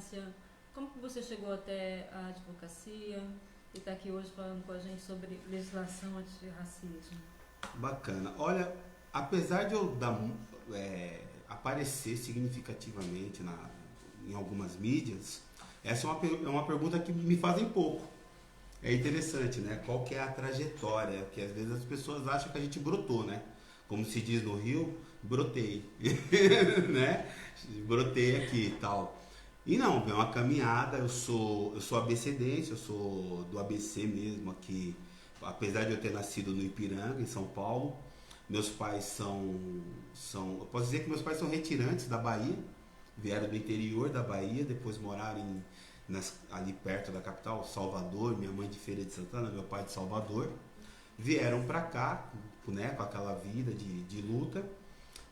infância? Como que você chegou até a advocacia e está aqui hoje falando com a gente sobre legislação antirracismo? Bacana. Olha, apesar de eu aparecer significativamente em algumas mídias, essa é uma pergunta que me fazem pouco. É interessante, né? Qual que é a trajetória? Porque às vezes as pessoas acham que a gente brotou, né? Como se diz no Rio, brotei, né? Brotei aqui e tal. E não, é uma caminhada, eu sou abecedense, eu sou do ABC mesmo aqui, apesar de eu ter nascido no Ipiranga, em São Paulo. Meus pais eu posso dizer que meus pais são retirantes da Bahia, vieram do interior da Bahia, depois moraram ali perto da capital, Salvador, minha mãe de Feira de Santana, meu pai de Salvador. Vieram para cá, né, com aquela vida de luta,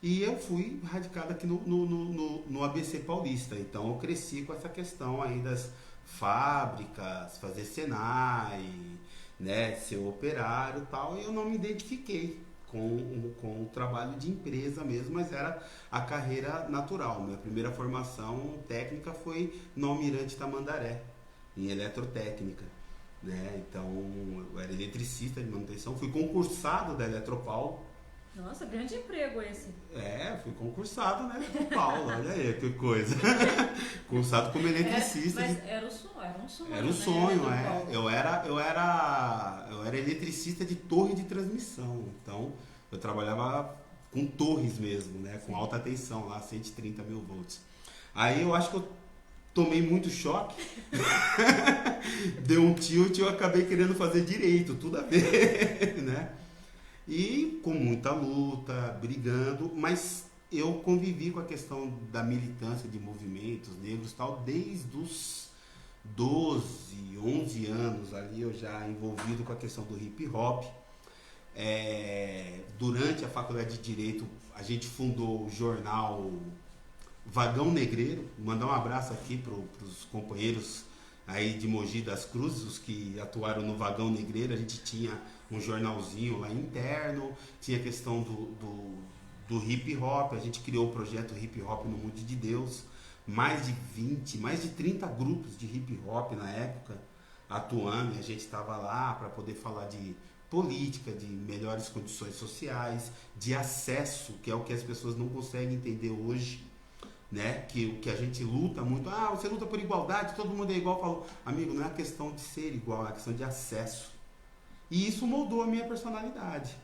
e eu fui radicado aqui no ABC Paulista. Então eu cresci com essa questão aí das fábricas, fazer Senai, né, ser operário e tal, e eu não me identifiquei com o trabalho de empresa mesmo, mas era a carreira natural. Minha primeira formação técnica foi no Almirante Tamandaré, em eletrotécnica. Né? Então eu era eletricista de manutenção, fui concursado da Eletropaulo. Nossa, grande emprego esse. Fui concursado na Eletropaulo, olha aí que coisa. Concursado como eletricista. Mas era um sonho. Era um sonho, Eu era eletricista de torre de transmissão. Então eu trabalhava com torres mesmo, né? Com alta tensão lá, 130 mil volts. Aí eu acho que eu tomei muito choque, deu um tilt e eu acabei querendo fazer direito, tudo a ver, né? E com muita luta, brigando, mas eu convivi com a questão da militância de movimentos negros e tal, desde os 12, 11 anos ali, eu já envolvido com a questão do hip hop. Durante a faculdade de Direito, a gente fundou o jornal Vagão Negreiro. Mandar um abraço aqui para os companheiros aí de Mogi das Cruzes, os que atuaram no Vagão Negreiro. A gente tinha um jornalzinho lá interno, tinha a questão do hip hop, a gente criou o projeto Hip Hop no Mundo de Deus, mais de 30 grupos de hip hop na época atuando, e a gente estava lá para poder falar de política, de melhores condições sociais, de acesso, que é o que as pessoas não conseguem entender hoje, né? Que a gente luta muito. Você luta por igualdade, todo mundo é igual. Eu falo, amigo, não é a questão de ser igual, é a questão de acesso. E isso moldou a minha personalidade.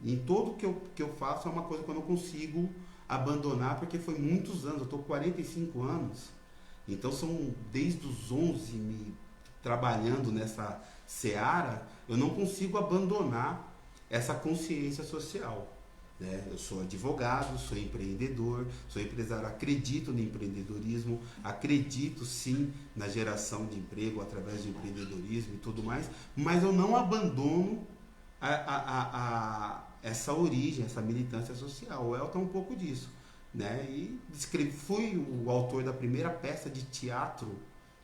Em tudo que eu faço é uma coisa que eu não consigo abandonar, porque foi muitos anos, eu estou com 45 anos, então são desde os 11 trabalhando nessa seara, eu não consigo abandonar essa consciência social. Né? Eu sou advogado, sou empreendedor, sou empresário, acredito no empreendedorismo, acredito sim na geração de emprego através do empreendedorismo e tudo mais, mas eu não abandono essa origem, essa militância social. O Elton é um pouco disso. Né? E fui o autor da primeira peça de teatro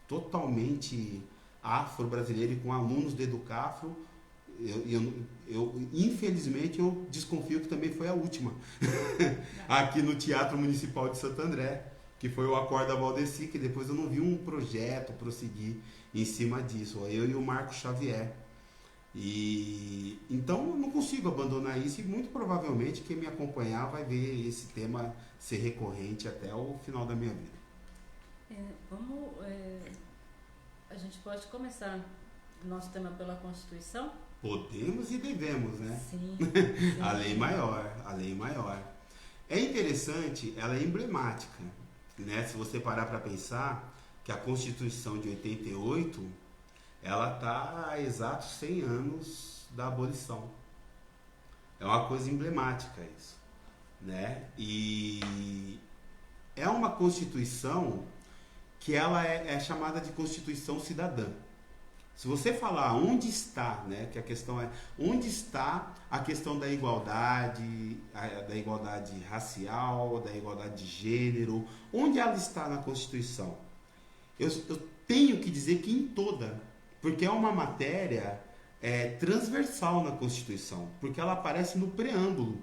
totalmente afro-brasileiro e com alunos do Educafro. Infelizmente eu desconfio que também foi a última aqui no Teatro Municipal de Santo André, que foi o Acorda Valdeci, que depois eu não vi um projeto prosseguir em cima disso, eu e o Marco Xavier. E então eu não consigo abandonar isso, e muito provavelmente quem me acompanhar vai ver esse tema ser recorrente até o final da minha vida. A gente pode começar o nosso tema pela Constituição? Podemos e devemos, né? Sim. A lei maior. É interessante, ela é emblemática, né? Se você parar para pensar que a Constituição de 88, ela está há exatos 100 anos da abolição. É uma coisa emblemática isso, né? E é uma Constituição que ela é chamada de Constituição Cidadã. Se você falar onde está, né, que a questão é onde está a questão da igualdade racial, da igualdade de gênero, onde ela está na Constituição? Eu tenho que dizer que em toda, porque é uma matéria transversal na Constituição, porque ela aparece no preâmbulo.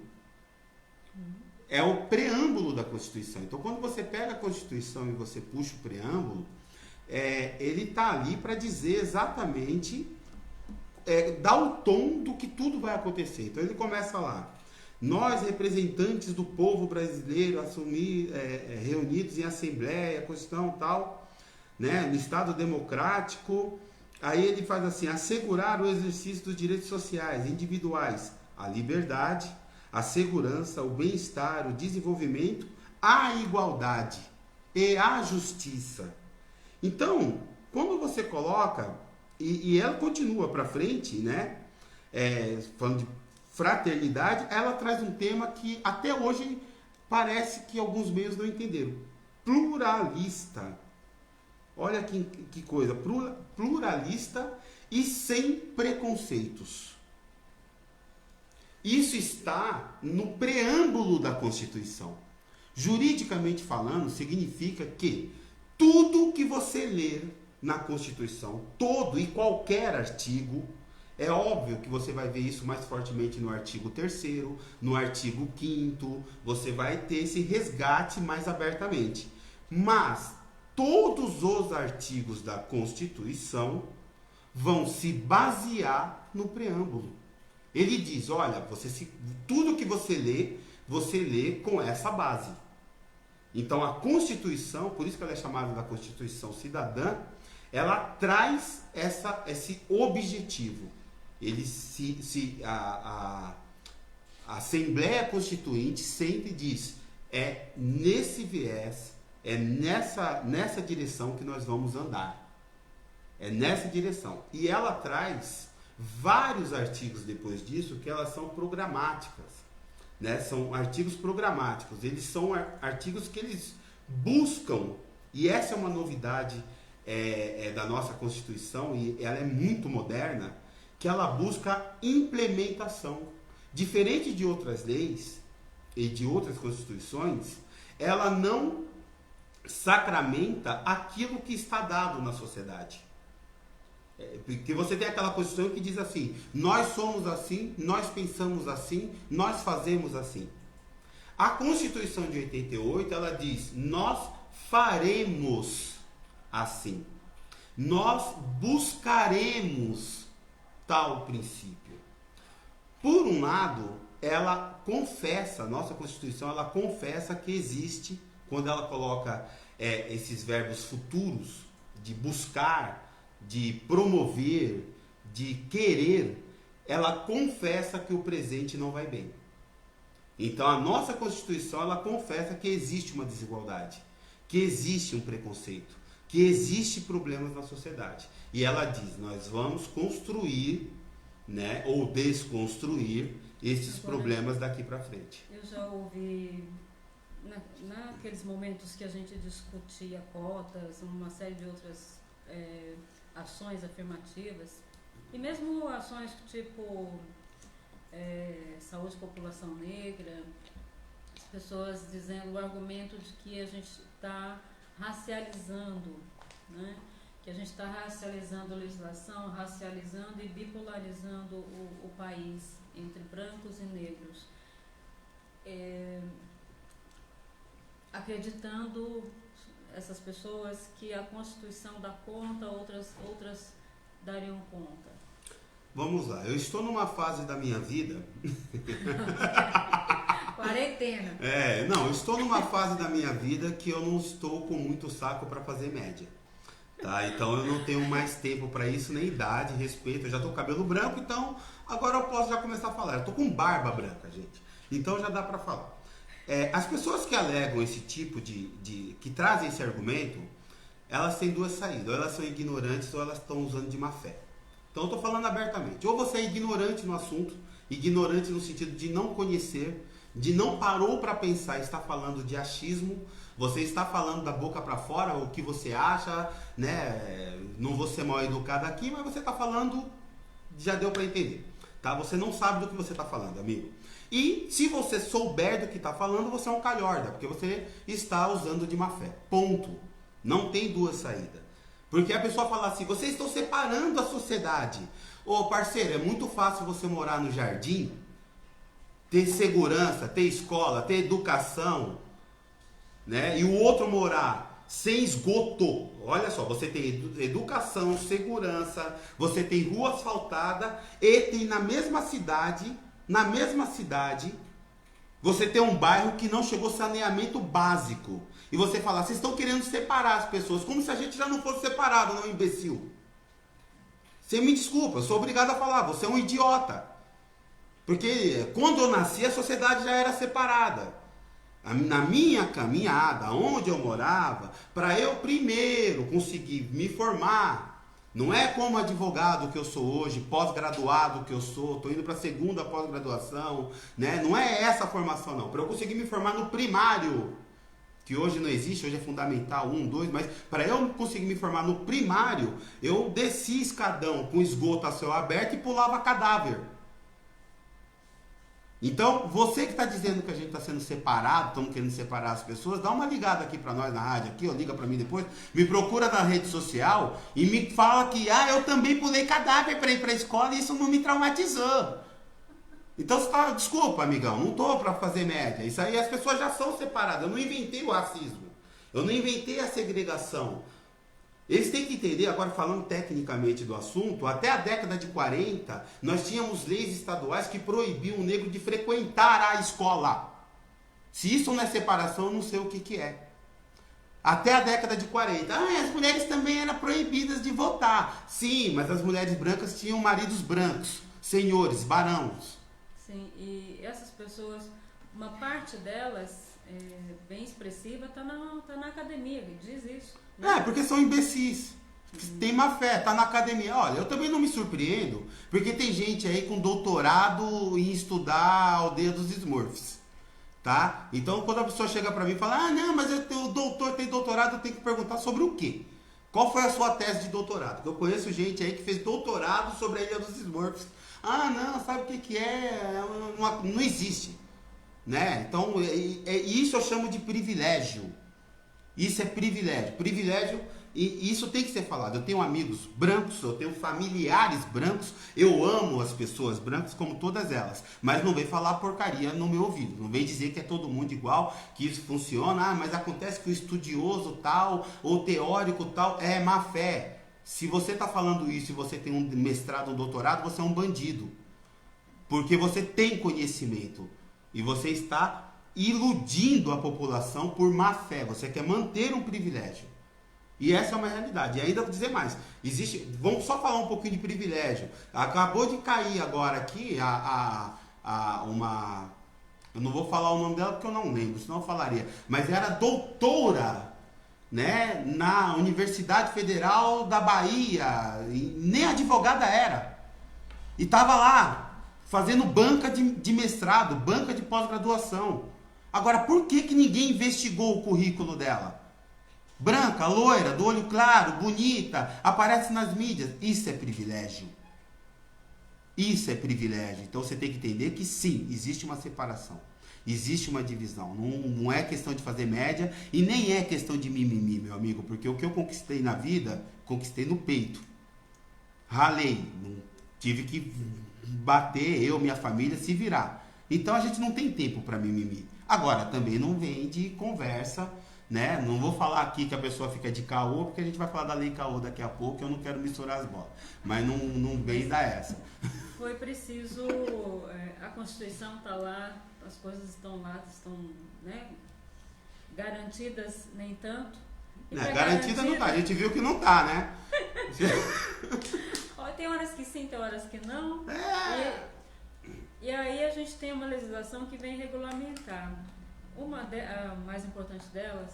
é o preâmbulo da Constituição. Então, quando você pega a Constituição e você puxa o preâmbulo, ele está ali para dizer exatamente, dar o tom do que tudo vai acontecer. Então, ele começa lá: nós, representantes do povo brasileiro, reunidos em assembleia, Constituição tal, né, no Estado democrático. Aí ele faz assim: assegurar o exercício dos direitos sociais, individuais, a liberdade, a segurança, o bem-estar, o desenvolvimento, a igualdade e a justiça. Então, quando você coloca, e ela continua para frente, né, falando de fraternidade, ela traz um tema que até hoje parece que alguns meios não entenderam: pluralista. Olha que coisa, pluralista e sem preconceitos. Isso está no preâmbulo da Constituição. Juridicamente falando, significa que tudo que você ler na Constituição, todo e qualquer artigo, é óbvio que você vai ver isso mais fortemente no artigo 3º, no artigo 5º, você vai ter esse resgate mais abertamente. Mas todos os artigos da Constituição vão se basear no preâmbulo. Ele diz: olha, tudo que você lê com essa base. Então a Constituição, por isso que ela é chamada da Constituição Cidadã, ela traz esse objetivo. A Assembleia Constituinte sempre diz: nesse viés, nessa direção que nós vamos andar. É nessa direção. E ela traz vários artigos depois disso que elas são programáticas, né? São artigos programáticos. Eles são artigos que eles buscam, e essa é uma novidade da nossa Constituição, e ela é muito moderna, que ela busca implementação. Diferente de outras leis e de outras constituições, ela não sacramenta aquilo que está dado na sociedade. Porque você tem aquela Constituição que diz assim: nós somos assim, nós pensamos assim, nós fazemos assim. A Constituição de 88, ela diz: nós faremos assim, nós buscaremos tal princípio. Por um lado, ela confessa, nossa Constituição, ela confessa que existe, quando ela coloca esses verbos futuros, de buscar, de promover, de querer, ela confessa que o presente não vai bem. Então a nossa Constituição, ela confessa que existe uma desigualdade, que existe um preconceito, que existe problemas na sociedade. E ela diz: nós vamos construir, né, ou desconstruir esses problemas daqui para frente. Eu já ouvi, naqueles momentos que a gente discutia cotas, uma série de outras ações afirmativas, e mesmo ações tipo saúde e população negra, as pessoas dizendo o argumento de que a gente está racializando, né? Que a gente está racializando a legislação, racializando e bipolarizando o país entre brancos e negros, acreditando essas pessoas que a Constituição dá conta, outras dariam conta. Vamos lá, eu estou numa fase da minha vida... Quarentena. Eu estou numa fase da minha vida que eu não estou com muito saco para fazer média. Tá? Então eu não tenho mais tempo para isso, nem idade, respeito. Eu já estou com cabelo branco, então agora eu posso já começar a falar. Eu estou com barba branca, gente. Então já dá para falar. As pessoas que alegam esse tipo que trazem esse argumento, elas têm duas saídas: ou elas são ignorantes ou elas estão usando de má fé. Então eu estou falando abertamente: ou você é ignorante no assunto, ignorante no sentido de não conhecer, de não parou para pensar e está falando de achismo, você está falando da boca para fora o que você acha, né? Não vou ser mal educado aqui, mas você está falando, já deu para entender, tá? Você não sabe do que você está falando, amigo. E se você souber do que está falando, você é um calhorda, porque você está usando de má fé. Ponto. Não tem duas saídas. Porque a pessoa fala assim: vocês estão separando a sociedade. Ô parceiro, é muito fácil você morar no jardim ter segurança, ter escola, ter educação, né? E o outro morar sem esgoto. Olha só, você tem educação, segurança, você tem rua asfaltada e tem na mesma cidade, você tem um bairro que não chegou saneamento básico. E você fala, vocês estão querendo separar as pessoas, como se a gente já não fosse separado, não, imbecil. Você me desculpa, eu sou obrigado a falar, você é um idiota. Porque quando eu nasci, a sociedade já era separada. Na minha caminhada, onde eu morava, para eu primeiro conseguir me formar, não é como advogado que eu sou hoje, pós-graduado que eu sou, estou indo para a segunda pós-graduação, né? Não é essa a formação não, para eu conseguir me formar no primário, que hoje não existe, hoje é fundamental 1, 2, mas para eu conseguir me formar no primário, eu desci escadão com esgoto a céu aberto e pulava cadáver. Então, você que está dizendo que a gente está sendo separado, estamos querendo separar as pessoas, dá uma ligada aqui para nós na rádio, aqui, ó, liga para mim depois, me procura na rede social e me fala que, eu também pulei cadáver para ir para a escola e isso não me traumatizou. Então, você tá, desculpa, amigão, não estou para fazer média, isso aí as pessoas já são separadas, eu não inventei o racismo, eu não inventei a segregação. Eles têm que entender, agora falando tecnicamente do assunto, até a década de 40, nós tínhamos leis estaduais que proibiam o negro de frequentar a escola. Se isso não é separação, eu não sei o que é. Até a década de 40. As mulheres também eram proibidas de votar. Sim, mas as mulheres brancas tinham maridos brancos, senhores, barãos. Sim, e essas pessoas, uma parte delas, bem expressiva, está na academia, diz isso. Porque são imbecis. Tem má fé, tá na academia. Olha, eu também não me surpreendo, porque tem gente aí com doutorado em estudar a aldeia dos Smurfs, tá? Então, quando a pessoa chega pra mim e fala, não, mas o doutor tem doutorado, eu tenho que perguntar sobre o quê? Qual foi a sua tese de doutorado? Porque eu conheço gente aí que fez doutorado sobre a ilha dos Smurfs. Não, sabe o que é? Não existe, né? Então, isso eu chamo de privilégio. Isso é privilégio. Privilégio, e isso tem que ser falado. Eu tenho amigos brancos, eu tenho familiares brancos, eu amo as pessoas brancas como todas elas, mas não vem falar porcaria no meu ouvido, não vem dizer que é todo mundo igual, que isso funciona, mas acontece que o estudioso tal, ou teórico tal, é má fé. Se você está falando isso e você tem um mestrado, um doutorado, você é um bandido, porque você tem conhecimento, e você está iludindo a população por má fé. Você quer manter um privilégio. E essa é uma realidade. E ainda vou dizer mais. Vamos só falar um pouquinho de privilégio. Acabou de cair agora aqui uma... Eu não vou falar o nome dela porque eu não lembro, senão eu falaria. Mas era doutora, né, na Universidade Federal da Bahia. E nem advogada era. E estava lá, fazendo banca de mestrado, banca de pós-graduação. Agora, por que ninguém investigou o currículo dela? Branca, loira, do olho claro, bonita, aparece nas mídias. Isso é privilégio. Isso é privilégio. Então você tem que entender que sim, existe uma separação. Existe uma divisão. Não é questão de fazer média e nem é questão de mimimi, meu amigo. Porque o que eu conquistei na vida, conquistei no peito. Ralei. Tive que bater, eu, minha família, se virar. Então a gente não tem tempo para mimimi. Agora, também não vem de conversa, né? Não vou falar aqui que a pessoa fica de caô, porque a gente vai falar da lei caô daqui a pouco, eu não quero misturar as bolas. Mas não vem dar essa. Foi preciso, a Constituição está lá, as coisas estão lá, estão, né, garantidas, nem tanto. Garantida não tá, a gente viu que não tá, né? Tem horas que sim, tem horas que não. E aí a gente tem uma legislação que vem regulamentar. A mais importante delas,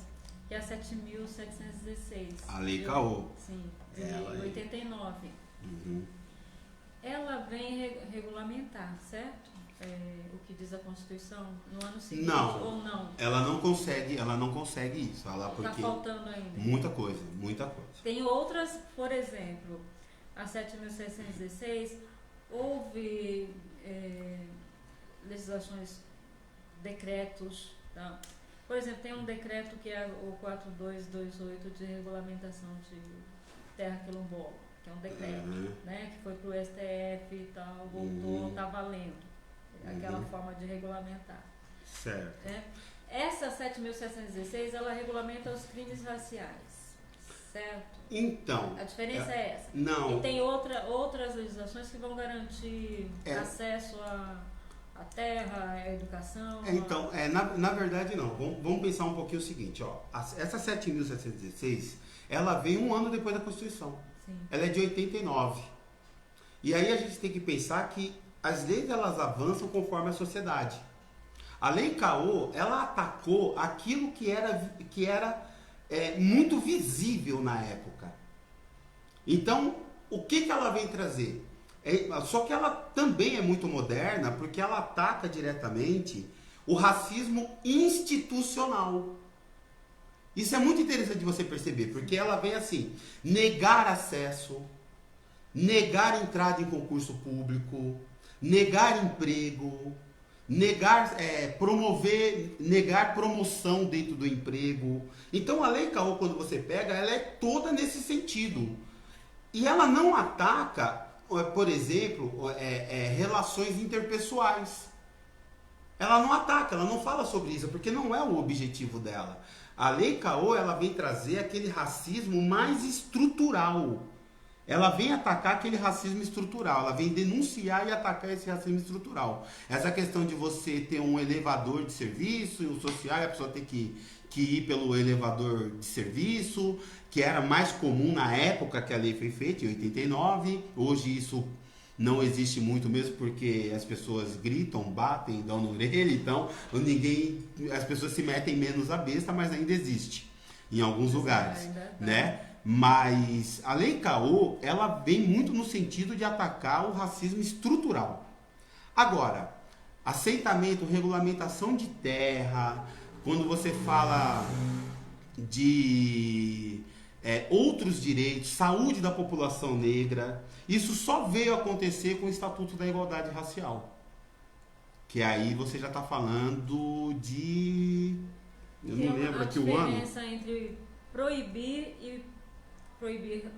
que é a 7.716. A Lei CAO. Sim, de 89. Uhum. Ela vem regulamentar, certo? O que diz a Constituição no ano seguinte, não, ou não? Ela não consegue isso. Está faltando ainda. Muita coisa. Tem outras, por exemplo, a 7.716, houve legislações, decretos, tá? Por exemplo, tem um decreto que é o 4228 de regulamentação de terra quilombola, que é um decreto, né, que foi pro STF e tal, voltou, tá valendo. aquela forma de regulamentar. Certo. Essa 7.716, ela regulamenta os crimes raciais, certo? Então... A diferença é essa. Não. E tem outras legislações que vão garantir acesso à terra, à educação. Então, na verdade não. Vamos pensar um pouquinho o seguinte, ó. Essa 7.716, ela veio um ano depois da Constituição. Sim. Ela é de 89. E aí a gente tem que pensar que as leis, elas avançam conforme a sociedade. A Lei Caô, ela atacou aquilo que era muito visível na época. Então, o que ela vem trazer? Só que ela também é muito moderna, porque ela ataca diretamente o racismo institucional. Isso é muito interessante de você perceber, porque ela vem assim, negar acesso, negar entrada em concurso público, negar emprego, negar promoção dentro do emprego. Então a Lei Caô, quando você pega, ela é toda nesse sentido. E ela não ataca, por exemplo, relações interpessoais. Ela não ataca, ela não fala sobre isso, porque não é o objetivo dela. A Lei Caô, ela vem trazer aquele racismo mais estrutural. Ela vem atacar aquele racismo estrutural, ela vem denunciar e atacar esse racismo estrutural. Essa questão de você ter um elevador de serviço, e o social, a pessoa ter que ir pelo elevador de serviço, que era mais comum na época que a lei foi feita, em 89. Hoje isso não existe muito mesmo, porque as pessoas gritam, batem, dão no orelha, então as pessoas se metem menos a besta, mas ainda existe em alguns lugares, né? Mas a Lei Caô, ela vem muito no sentido de atacar o racismo estrutural. Agora, aceitamento, regulamentação de terra, quando você fala de outros direitos, saúde da população negra, isso só veio acontecer com o Estatuto da Igualdade Racial. Que aí você já está falando de... Eu não lembro aqui o ano. A diferença entre proibir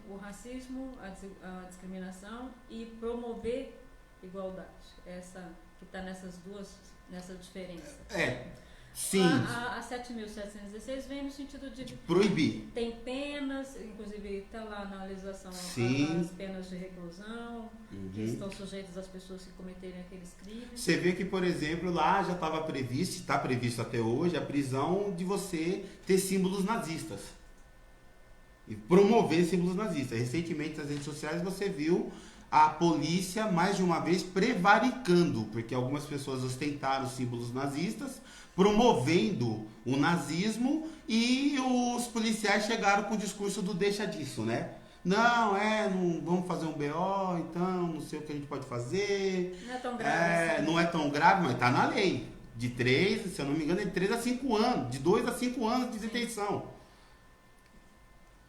o racismo, a discriminação e promover igualdade. Essa que está nessa diferença. Sim. A 7.716 vem no sentido de proibir. Tem penas, inclusive está lá na legislação as penas de reclusão, que estão sujeitas às pessoas que cometerem aqueles crimes. Você vê que, por exemplo, lá já estava previsto, está previsto até hoje, a prisão de você ter símbolos nazistas. E promover símbolos nazistas. Recentemente nas redes sociais você viu a polícia mais de uma vez prevaricando, porque algumas pessoas ostentaram símbolos nazistas, promovendo o nazismo, e os policiais chegaram com o discurso do deixa disso, né? Não vamos fazer um BO, então não sei o que a gente pode fazer. Não é tão grave assim. Não é tão grave, mas está na lei. De 3, se eu não me engano, é de 3 a 5 anos, de 2 a 5 anos de detenção.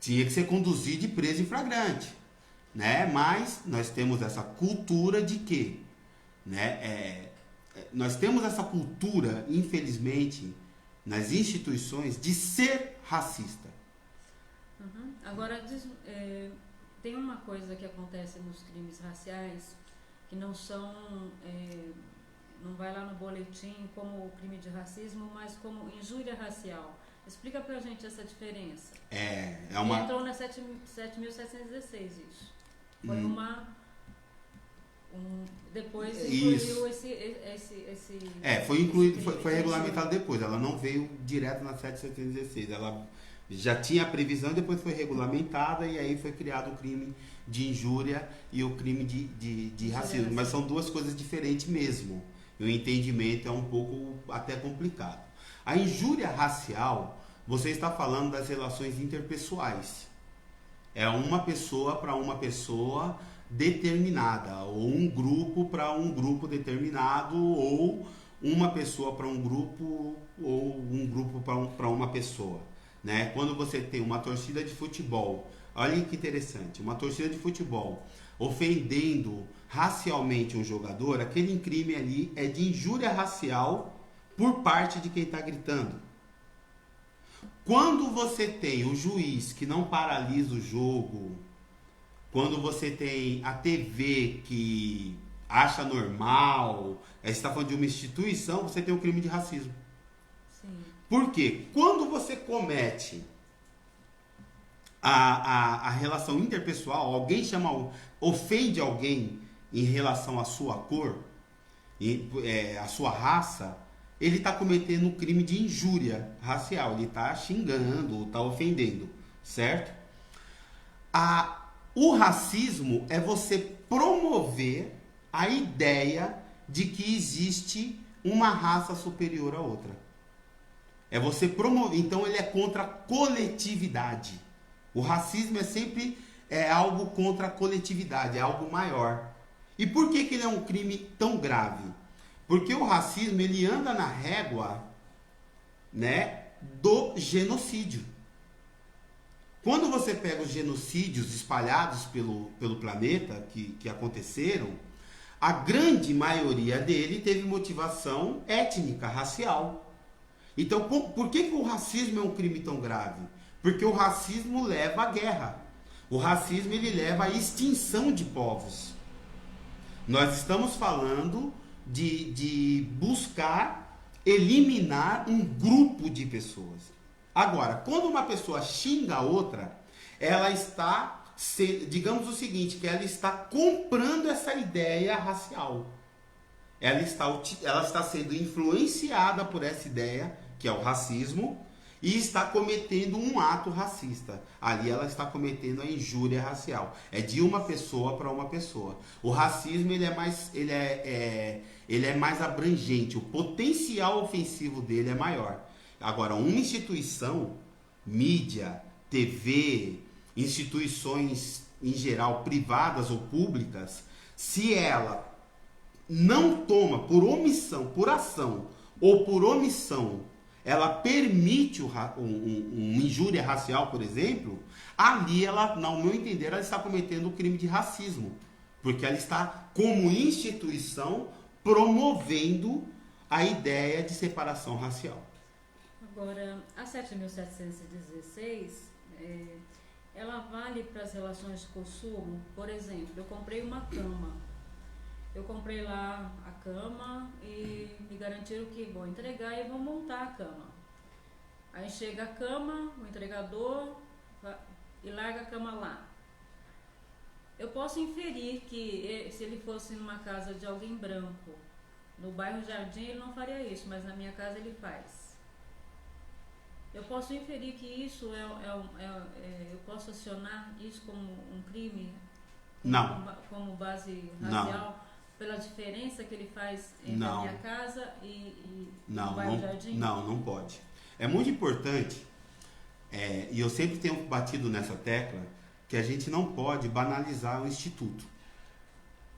Tinha que ser conduzido e preso em flagrante, né? Mas nós temos essa cultura de quê? Né? Nós temos essa cultura, infelizmente, nas instituições, de ser racista. Agora, tem uma coisa que acontece nos crimes raciais que não são... não vai lá no boletim como crime de racismo, mas como injúria racial. Explica pra gente essa diferença. Entrou na 7.716 isso. Foi depois incluiu esse... foi incluído, foi regulamentado depois. Ela não veio direto na 7.716. Ela já tinha a previsão, depois foi regulamentada e aí foi criado o crime de injúria e o crime de racismo. Mas são duas coisas diferentes mesmo. E o entendimento é um pouco até complicado. A injúria racial, você está falando das relações interpessoais. É uma pessoa para uma pessoa determinada, ou um grupo para um grupo determinado, ou uma pessoa para um grupo, ou um grupo para uma pessoa. Né? Quando você tem uma torcida de futebol, olha que interessante, uma torcida de futebol ofendendo racialmente um jogador, aquele crime ali é de injúria racial por parte de quem está gritando. Quando você tem o juiz que não paralisa o jogo, quando você tem a TV que acha normal, você está falando de uma instituição, você tem o crime de racismo. Sim. Por quê? Quando você comete a relação interpessoal, alguém ofende alguém em relação à sua cor, à sua raça, ele está cometendo um crime de injúria racial, ele está xingando, está ofendendo, certo? O racismo é você promover a ideia de que existe uma raça superior à outra. É você promover, então ele é contra a coletividade. O racismo é sempre algo contra a coletividade, é algo maior. E por que ele é um crime tão grave? Porque o racismo ele anda na régua, né, do genocídio. Quando você pega os genocídios espalhados pelo planeta que aconteceram, a grande maioria dele teve motivação étnica, racial. Então, por que o racismo é um crime tão grave? Porque o racismo leva à guerra. O racismo ele leva à extinção de povos. Nós estamos falando de buscar eliminar um grupo de pessoas. Agora, quando uma pessoa xinga a outra, ela está, digamos o seguinte, que ela está comprando essa ideia racial. Ela está sendo influenciada por essa ideia, que é o racismo, e está cometendo um ato racista. Ali ela está cometendo a injúria racial. É de uma pessoa para uma pessoa. O racismo ele é mais abrangente. O potencial ofensivo dele é maior. Agora, uma instituição, mídia, TV, instituições em geral, privadas ou públicas, se ela não toma por omissão, por ação ou por omissão, ela permite uma injúria racial, por exemplo, ali ela, no meu entender, ela está cometendo o crime de racismo, porque ela está, como instituição, promovendo a ideia de separação racial. Agora, a 7.716, ela vale para as relações de consumo. Por exemplo, eu comprei uma cama. Eu comprei lá a cama e me garantiram que vão entregar e vão montar a cama. Aí chega a cama, o entregador e larga a cama lá. Eu posso inferir que se ele fosse numa casa de alguém branco, no bairro Jardim, ele não faria isso, mas na minha casa ele faz. Eu posso inferir que isso eu posso acionar isso como um crime? Não. Como base racial? Não. Pela diferença que ele faz entre a minha casa e o bairro Jardim? Não pode. É muito importante, e eu sempre tenho batido nessa tecla, que a gente não pode banalizar o Instituto.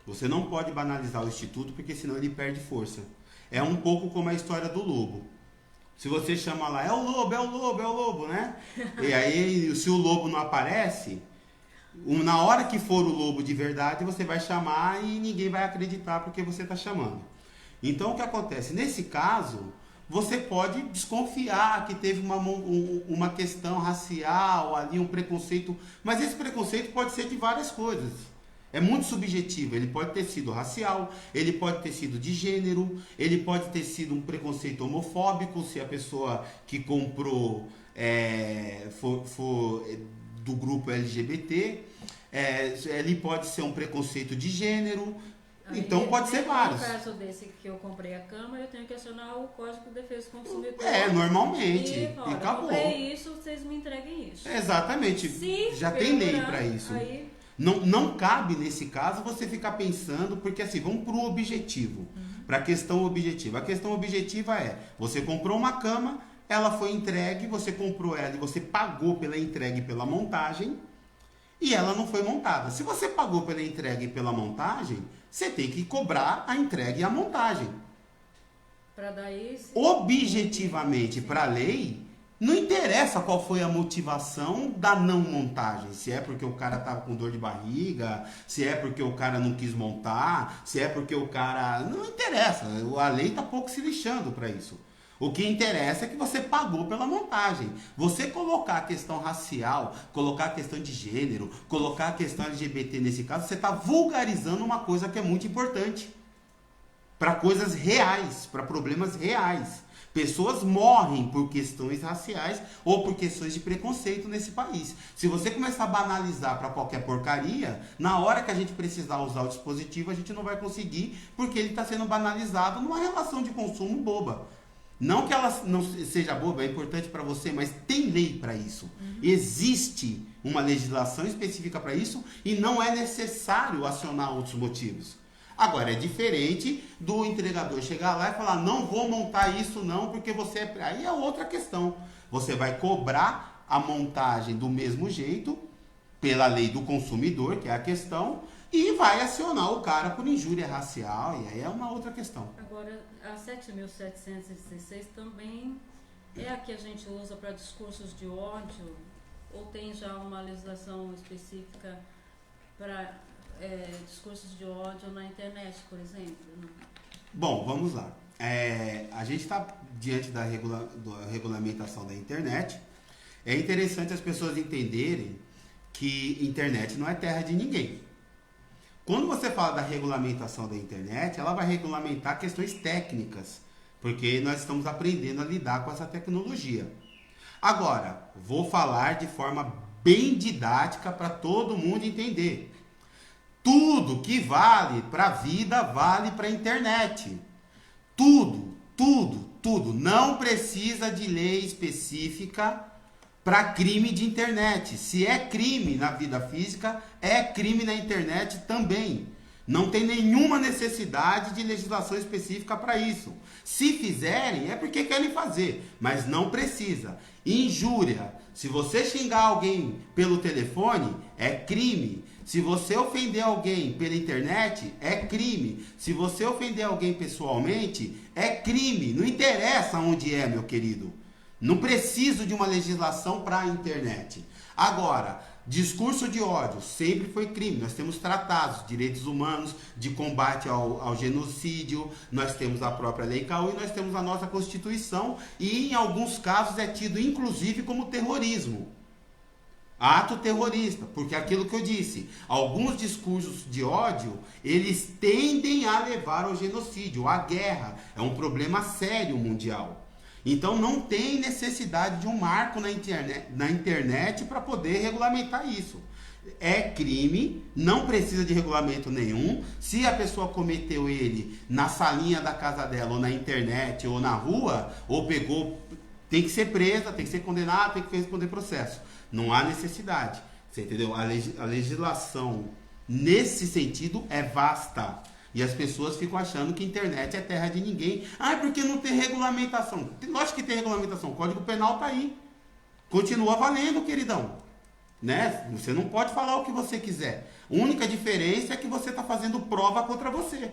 Você não pode banalizar o Instituto, porque senão ele perde força. É um pouco como a história do lobo. Se você chama lá, é o lobo, né? E aí, se o lobo não aparece, na hora que for o lobo de verdade, você vai chamar e ninguém vai acreditar porque você está chamando. Então, o que acontece? Nesse caso, você pode desconfiar que teve uma questão racial ali, um preconceito, mas esse preconceito pode ser de várias coisas. É muito subjetivo, ele pode ter sido racial, ele pode ter sido de gênero, ele pode ter sido um preconceito homofóbico, se a pessoa que comprou for do grupo LGBT, ele pode ser um preconceito de gênero, então pode ser vários. No caso desse que eu comprei a cama, eu tenho que acionar o Código de Defesa do Consumidor. Normalmente, e acabou. Eu comprei isso, vocês me entreguem isso. Exatamente, já tem lei para isso. Aí... Não cabe, nesse caso, você ficar pensando, porque assim, vamos para o objetivo, para a questão objetiva. A questão objetiva é, você comprou uma cama, ela foi entregue, você comprou ela e você pagou pela entrega e pela montagem, e ela não foi montada. Se você pagou pela entrega e pela montagem, você tem que cobrar a entrega e a montagem. Objetivamente, para a lei, não interessa qual foi a motivação da não montagem. Se é porque o cara estava com dor de barriga, se é porque o cara não quis montar, se é porque o cara... Não interessa. A lei está pouco se lixando para isso. O que interessa é que você pagou pela montagem. Você colocar a questão racial, colocar a questão de gênero, colocar a questão LGBT nesse caso, você está vulgarizando uma coisa que é muito importante. Para coisas reais, para problemas reais. Pessoas morrem por questões raciais ou por questões de preconceito nesse país. Se você começar a banalizar para qualquer porcaria, na hora que a gente precisar usar o dispositivo, a gente não vai conseguir, porque ele está sendo banalizado numa relação de consumo boba. Não que ela não seja boba, é importante para você, mas tem lei para isso. Existe uma legislação específica para isso e não é necessário acionar outros motivos. Agora, é diferente do entregador chegar lá e falar, não vou montar isso não, porque você é... Aí é outra questão. Você vai cobrar a montagem do mesmo jeito, pela lei do consumidor, que é a questão, e vai acionar o cara por injúria racial, e aí é uma outra questão. Agora, a 7.716 também é a que a gente usa para discursos de ódio, ou tem já uma legislação específica para discursos de ódio na internet, por exemplo? Não? Bom, vamos lá. A gente está diante da regulamentação da internet. É interessante as pessoas entenderem que internet não é terra de ninguém. Quando você fala da regulamentação da internet, ela vai regulamentar questões técnicas, porque nós estamos aprendendo a lidar com essa tecnologia. Agora, vou falar de forma bem didática para todo mundo entender. Tudo que vale para a vida vale para a internet. Tudo, tudo, tudo. Não precisa de lei específica para crime de internet. Se é crime na vida física, é crime na internet também. Não tem nenhuma necessidade de legislação específica para isso. Se fizerem, é porque querem fazer, mas não precisa. Injúria. Se você xingar alguém pelo telefone, é crime. Se você ofender alguém pela internet, é crime. Se você ofender alguém pessoalmente, é crime. Não interessa onde é, meu querido. Não preciso de uma legislação para a internet. Agora, discurso de ódio sempre foi crime. Nós temos tratados, direitos humanos, de combate ao genocídio, nós temos a própria Lei Cauê, nós temos a nossa Constituição e em alguns casos é tido inclusive como terrorismo. Ato terrorista, porque aquilo que eu disse, alguns discursos de ódio, eles tendem a levar ao genocídio, à guerra. É um problema sério mundial. Então não tem necessidade de um marco na internet para poder regulamentar isso. É crime, não precisa de regulamento nenhum. Se a pessoa cometeu ele na salinha da casa dela, ou na internet, ou na rua, ou pegou, tem que ser presa, tem que ser condenada, tem que responder processo. Não há necessidade, você entendeu? A legislação nesse sentido é vasta. E as pessoas ficam achando que a internet é terra de ninguém. Ah, porque não tem regulamentação. Lógico que tem regulamentação. O Código Penal tá aí. Continua valendo, queridão. Né? Você não pode falar o que você quiser. A única diferença é que você está fazendo prova contra você.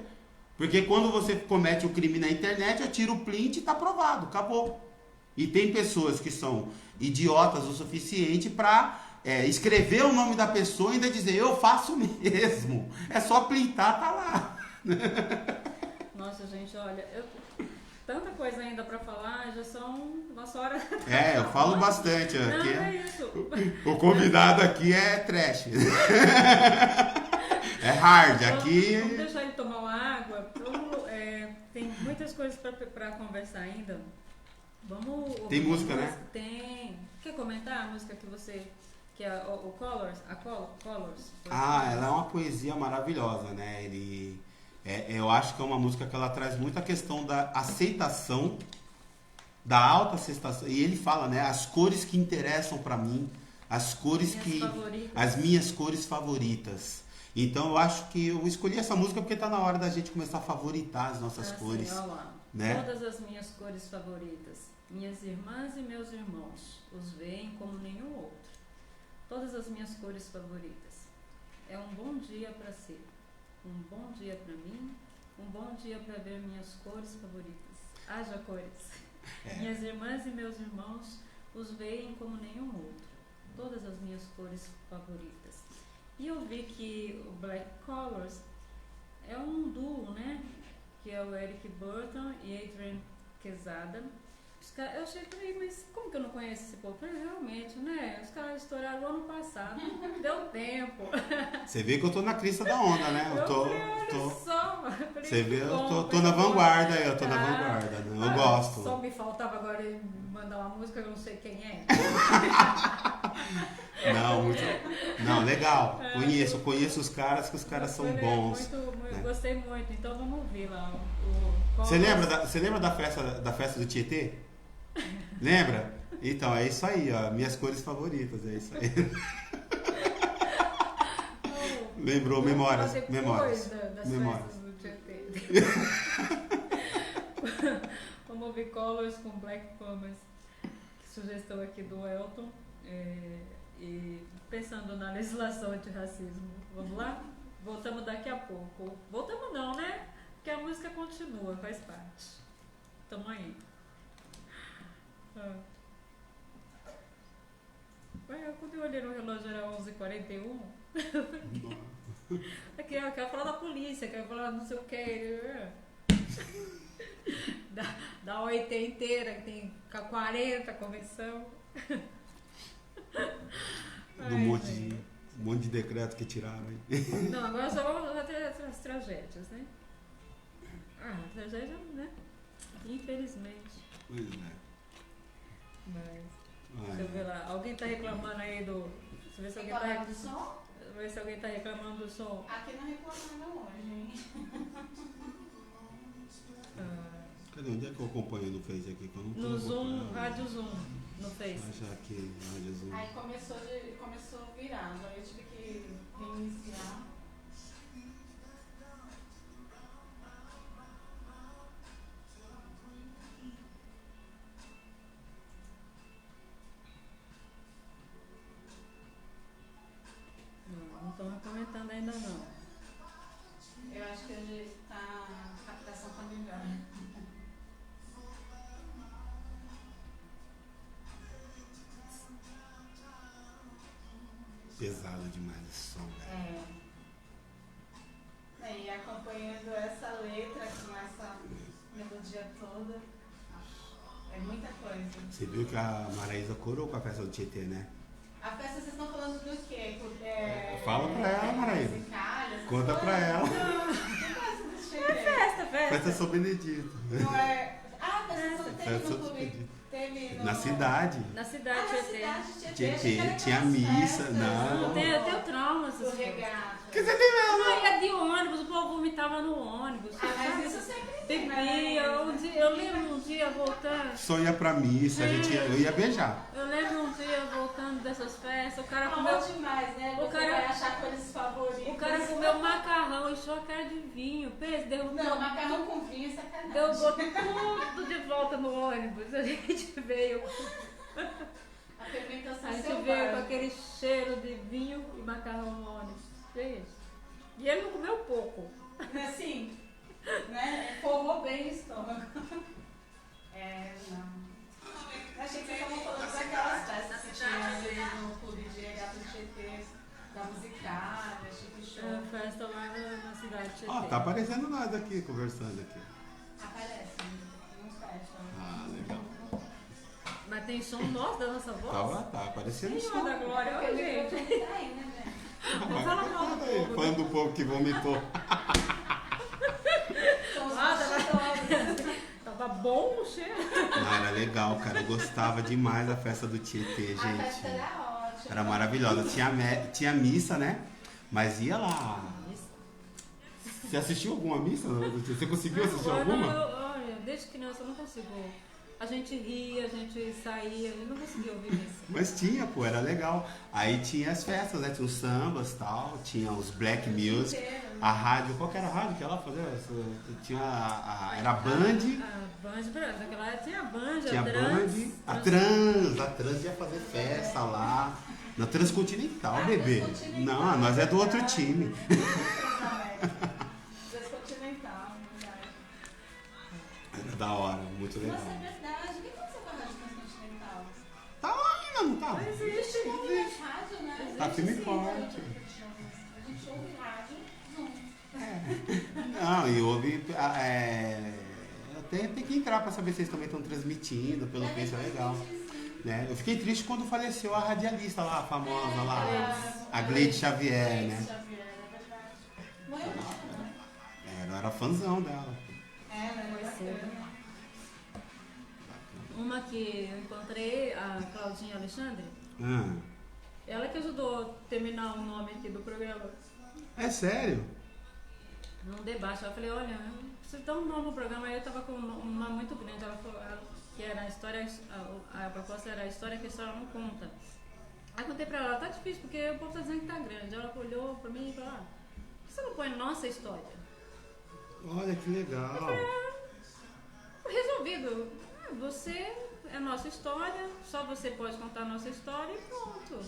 Porque quando você comete o crime na internet, eu tiro o print e está provado. Acabou. E tem pessoas que são idiotas o suficiente para escrever o nome da pessoa e ainda dizer, eu faço mesmo. É só printar, tá lá. Nossa, gente, olha, tanta coisa ainda para falar, já são nossa hora. Eu falo bastante. Não, aqui é isso. O convidado aqui é trash. É hard. Aqui. Vamos deixar ele tomar uma água. Tem muitas coisas para conversar ainda. Vamos. Tem música, né? Tem. Quer comentar a música que você. Que é o Colors? Colors? Ela é uma poesia maravilhosa, né? Eu acho que é uma música que ela traz muito a questão da aceitação, da autoaceitação. E ele fala, né? As cores que interessam pra mim, as cores as minhas cores favoritas. Então eu acho que eu escolhi essa música porque tá na hora da gente começar a favoritar as nossas cores. Olha lá. Né? Todas as minhas cores favoritas. Minhas irmãs e meus irmãos os veem como nenhum outro. Todas as minhas cores favoritas. É um bom dia para ser. Um bom dia para mim. Um bom dia para ver minhas cores favoritas. Haja cores. Minhas irmãs e meus irmãos os veem como nenhum outro. Todas as minhas cores favoritas. E eu vi que o Black Colors é um duo, né? Que é o Eric Burton e Adrian Quesada. Eu achei também, mas como que eu não conheço esse povo? Mas realmente, né? Os caras estouraram o ano passado. Deu tempo. Você vê que eu tô na crista da onda, né? Eu tô. Só. Você vê, eu tô na vanguarda aí, eu tô na vanguarda, né? Eu gosto. Só me faltava agora mandar uma música que eu não sei quem é. Não, legal. Conheço os caras, que os caras são bons. Né? Gostei muito, então vamos ouvir lá. Você lembra da festa do Tietê? Lembra? Então, é isso aí, ó. Minhas cores favoritas, é isso aí. Lembrou memórias. Das Memórias. festas do Tietê. Vamos ouvir Colors com Black Pumas. Sugestão aqui do Elton. E pensando na legislação antirracismo. Vamos lá? Voltamos daqui a pouco. Voltamos não, né? Porque a música continua, faz parte. Tamo aí. Quando eu olhei no relógio era 11h41. Aqui, eu quero falar da polícia, quero falar não sei o que. Da OIT inteira, que tem 40 convenção. Do monte de decreto que tiraram aí. Não, agora só vamos até as tragédias, né? Tragédia, né? Infelizmente. Pois é. Mas, deixa eu ver lá. Alguém tá reclamando aí do. Deixa eu ver se alguém tá. Do som? Deixa eu ver se alguém tá reclamando do som. Aqui não reclamaram hoje, hein? Cadê? Onde é que eu acompanho no Face aqui? Que eu não tô No Zoom, acompanhando. Rádio Zoom, no Face. Achar aqui, Rádio Zoom. Aí começou a virar, já eu tive que reiniciar. Não estão comentando ainda não. Eu acho que hoje a captação tá melhor. Pesado demais esse som, velho. E acompanhando essa letra com essa melodia toda, é muita coisa. Você viu que a Maraísa corou com a festa do Tietê, né? A festa vocês estão falando do quê? Fala pra ela, Maraísa. Conta pra ela. Festa. Festa São Benedito. Não é. Ah, festa Festa teve no São clube. Benedito. Teve no... Na cidade. Na cidade Tietê, tinha missa. Não. Eu tenho trauma essas Do coisas. regato. Que você nem Não, ia de ônibus, o povo vomitava no ônibus. Mas isso sempre tem, Bebia. Eu lembro um dia voltando. Só ia pra missa, eu ia beijar. Eu lembro um dia voltando dessas festas, o cara Amor comeu. demais, né? O Você cara- vai achar coisas favoritas. O cara comeu macarrão, encheu a cara de vinho, derrubou. Não, macarrão com vinho é sacanagem. Derrubou tudo de volta no ônibus. A gente veio. A fermentação A gente selvagem. veio com aquele cheiro de vinho e macarrão no ônibus. Gente. E ele não comeu pouco. Assim, né? Forrou bem o estômago. Não. Eu achei que vocês estavam falando daquelas festas que tinha ali no clube de regata do Tietê, da musicária, chique show. Festa lá na cidade de Tietê. Ó, tá aparecendo nós aqui, conversando aqui. Aparece, não fecha. Ah, legal. Mas tem som nosso da nossa voz? Tá aparecendo Senhor som. da glória, Porque olha, o gente. microfone tá aí, né, gente? Não fala mal do povo, Falando do povo que vomitou. São os Ah, bastidores. Tava bom o cheiro. Não, era legal, cara. Eu gostava demais da festa do Tietê, A festa gente. era ótima. Era maravilhosa. Tinha missa, né? Mas ia lá. Você assistiu alguma missa? Você conseguiu assistir Agora, alguma? olha, desde criança eu não consigo. A gente ria, a gente saía, eu não conseguia ouvir isso. Mas tinha, pô, era legal. Aí tinha as festas, né? Tinha os sambas e tal, tinha os black music, a rádio, qual que era a rádio que ela fazia? Tinha era a Band, A Band, naquela época tinha a Band, tinha a a Trans. Band, a Trans ia fazer festa lá, na Transcontinental, bebê. Não, nós é do outro time. Transcontinental, verdade. Era da hora, muito legal. Nossa, é verdade. O que aconteceu com a Rádio Transcontinental? Tá lá ainda, não tá? Não existe. Não é rádio, né? Tá firme e Sim, forte. A gente ouve rádio, não. Não, e houve. tem que entrar para saber se vocês também estão transmitindo, pelo Face, é legal. Né? Eu fiquei triste quando faleceu a radialista lá, a famosa lá, a Gleide Xavier, né? Eu era fãzão dela. Uma que eu encontrei, a Claudinha Alexandre, Ah, ela que ajudou a terminar o nome aqui do programa. é sério? Num debate, eu falei, olha, você dá um novo programa, aí eu tava com uma muito grande, ela falou que era a história, a proposta era a história que a história não conta. Aí contei pra ela, tá difícil, porque o povo tá dizendo que tá grande. Ela olhou pra mim e falou, por que você não põe nossa história? Olha que legal. Resolvido. Você é nossa história, só você pode contar a nossa história e pronto.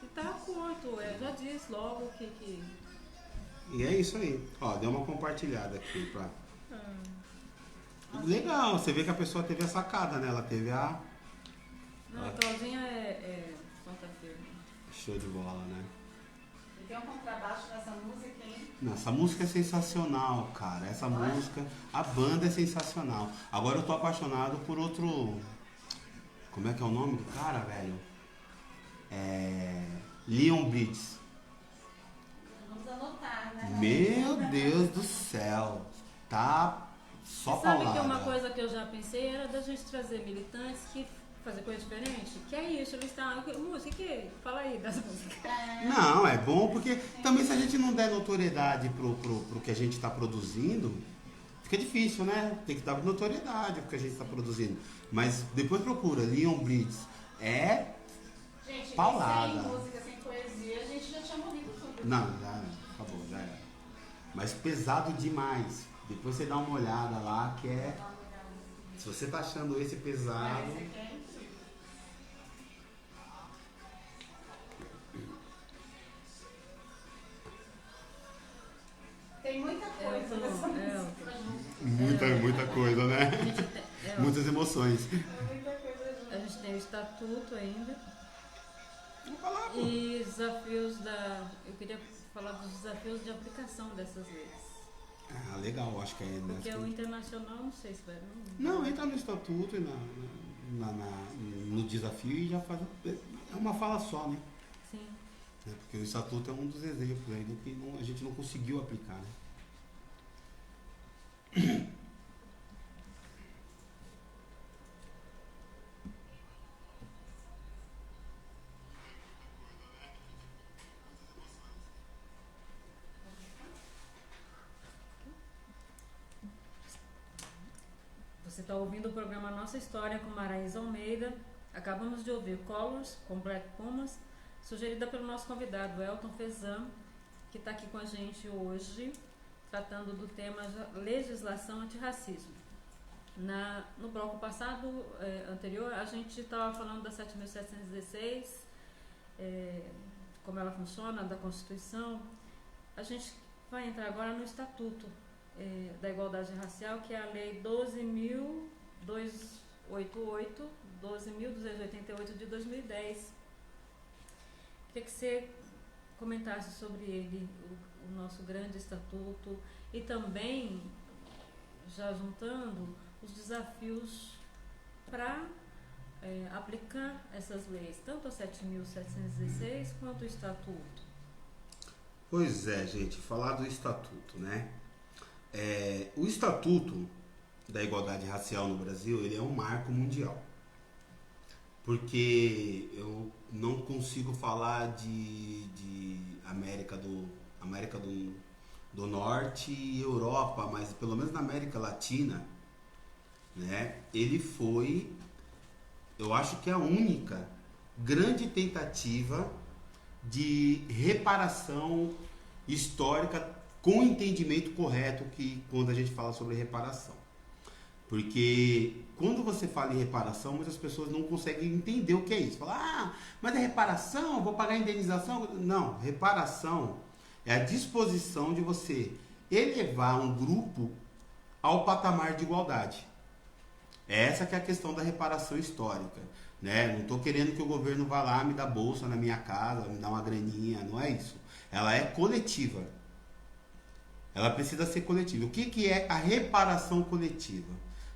E tá curto, já disse logo que... E é isso aí. Ó, deu uma compartilhada aqui pra... Legal, você vê que a pessoa teve a sacada, né? Ela teve a... Não, a Claudinha é Santa-feira. Show de bola, né? E tem um contrabaixo nessa música, hein? Essa música é sensacional, cara. Essa música, a banda é sensacional. Agora eu tô apaixonado por outro... Como é que é o nome do cara, velho? Leon Bridges. Vamos anotar, né? Meu Deus do céu. Tá só Você sabe paulada. que uma coisa que eu já pensei era da gente trazer militantes que fazer coisa diferente? Que é isso, eles estão... Música, que? Fala aí das músicas. Não, é bom porque também se a gente não der notoriedade pro que a gente está produzindo, fica difícil, né? Tem que dar notoriedade pro que a gente está produzindo. Mas depois procura, Leon Bridges. Gente, paulada. sem música, sem poesia, a gente já tinha morrido tudo. Não, já acabou, já era. Mas pesado demais. Depois você dá uma olhada lá, que é... Se você tá achando esse pesado... Tem muita coisa nessa música. Muita coisa, né? Muitas emoções. Muita coisa junto. A gente tem o estatuto ainda. Vamos falar, pô. E desafios eu queria falar dos desafios de aplicação dessas leis. Ah, legal, acho que é... Porque o internacional, não sei se vai... Não, entra no estatuto e no desafio e já faz... É uma fala só, né? Sim. Porque o estatuto é um dos exemplos aí do que a gente não conseguiu aplicar, né? Você está ouvindo o programa Nossa História com Maraísa Almeida. Acabamos de ouvir Colors com Black Pumas, sugerida pelo nosso convidado Elton Fezan, que está aqui com a gente hoje, tratando do tema legislação antirracismo. No bloco passado, anterior, a gente estava falando da 7.716, como ela funciona, da Constituição. A gente vai entrar agora no Estatuto da Igualdade Racial, que é a Lei 12.288 de 2010. Queria que você comentasse sobre ele, o nosso grande estatuto, e também, já juntando, os desafios para aplicar essas leis, tanto a 7.716 quanto o estatuto. Pois é, gente, falar do estatuto, né? O Estatuto da Igualdade Racial no Brasil, ele é um marco mundial. Porque eu não consigo falar de América do Norte e Europa, mas pelo menos na América Latina, né? Ele foi, eu acho que a única grande tentativa de reparação histórica com o entendimento correto que quando a gente fala sobre reparação. Porque quando você fala em reparação, muitas pessoas não conseguem entender o que é isso. Fala, mas é reparação? Vou pagar indenização? Não, reparação é a disposição de você elevar um grupo ao patamar de igualdade. Essa que é a questão da reparação histórica. Né? Não estou querendo que o governo vá lá me dar bolsa na minha casa, me dar uma graninha, não é isso. Ela é coletiva. Ela precisa ser coletiva. O que é a reparação coletiva?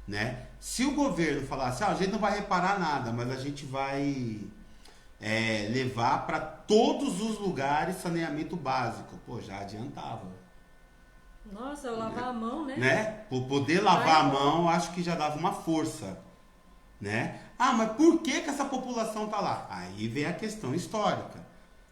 né? Se o governo falasse, a gente não vai reparar nada, mas a gente vai levar para todos os lugares saneamento básico, pô, já adiantava. Nossa, eu lavar a mão, né? Por poder lavar a mão, acho que já dava uma força, né? Ah, mas por que essa população tá lá? Aí vem a questão histórica.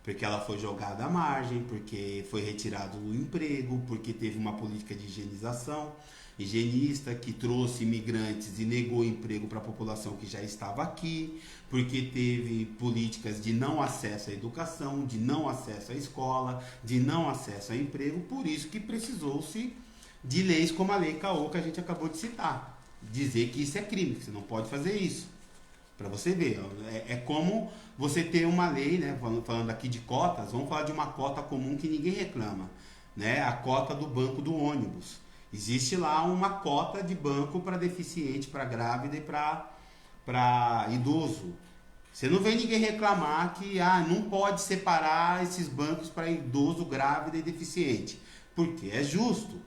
Porque ela foi jogada à margem, porque foi retirado do emprego, porque teve uma política de higienização, higienista que trouxe imigrantes e negou emprego para a população que já estava aqui, porque teve políticas de não acesso à educação, de não acesso à escola, de não acesso a emprego, por isso que precisou-se de leis como a Lei Caô, que a gente acabou de citar. Dizer que isso é crime, que você não pode fazer isso. Para você ver, é como você ter uma lei, né? Falando aqui de cotas, vamos falar de uma cota comum que ninguém reclama, né? A cota do banco do ônibus. Existe lá uma cota de banco para deficiente, para grávida e para idoso. Você não vê ninguém reclamar que não pode separar esses bancos para idoso, grávida e deficiente, porque é justo,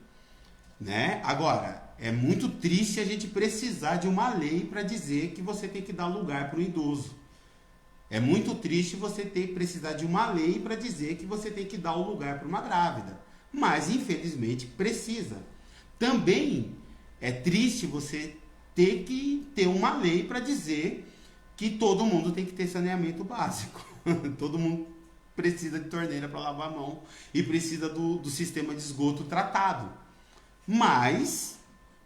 né? Agora, é muito triste a gente precisar de uma lei para dizer que você tem que dar lugar para o idoso. É muito triste você precisar de uma lei para dizer que você tem que dar o lugar para uma grávida. Mas, infelizmente, precisa. Também é triste você ter que ter uma lei para dizer que todo mundo tem que ter saneamento básico. Todo mundo precisa de torneira para lavar a mão e precisa do sistema de esgoto tratado. Mas,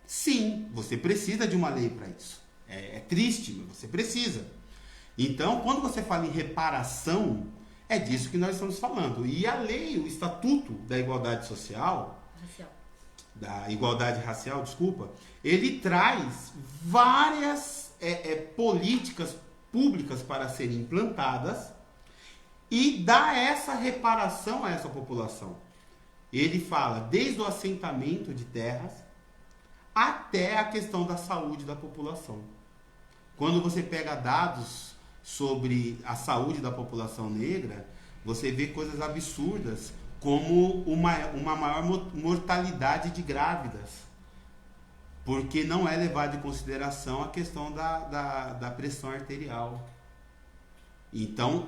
sim, você precisa de uma lei para isso. É triste, mas você precisa. Então, quando você fala em reparação, é disso que nós estamos falando. E a lei, o Estatuto da Igualdade Social, da Igualdade Racial, desculpa, ele traz várias políticas públicas para serem implantadas e dá essa reparação a essa população. Ele fala desde o assentamento de terras até a questão da saúde da população. Quando você pega dados sobre a saúde da população negra, você vê coisas absurdas, como uma maior mortalidade de grávidas, porque não é levado em consideração a questão da pressão arterial. Então,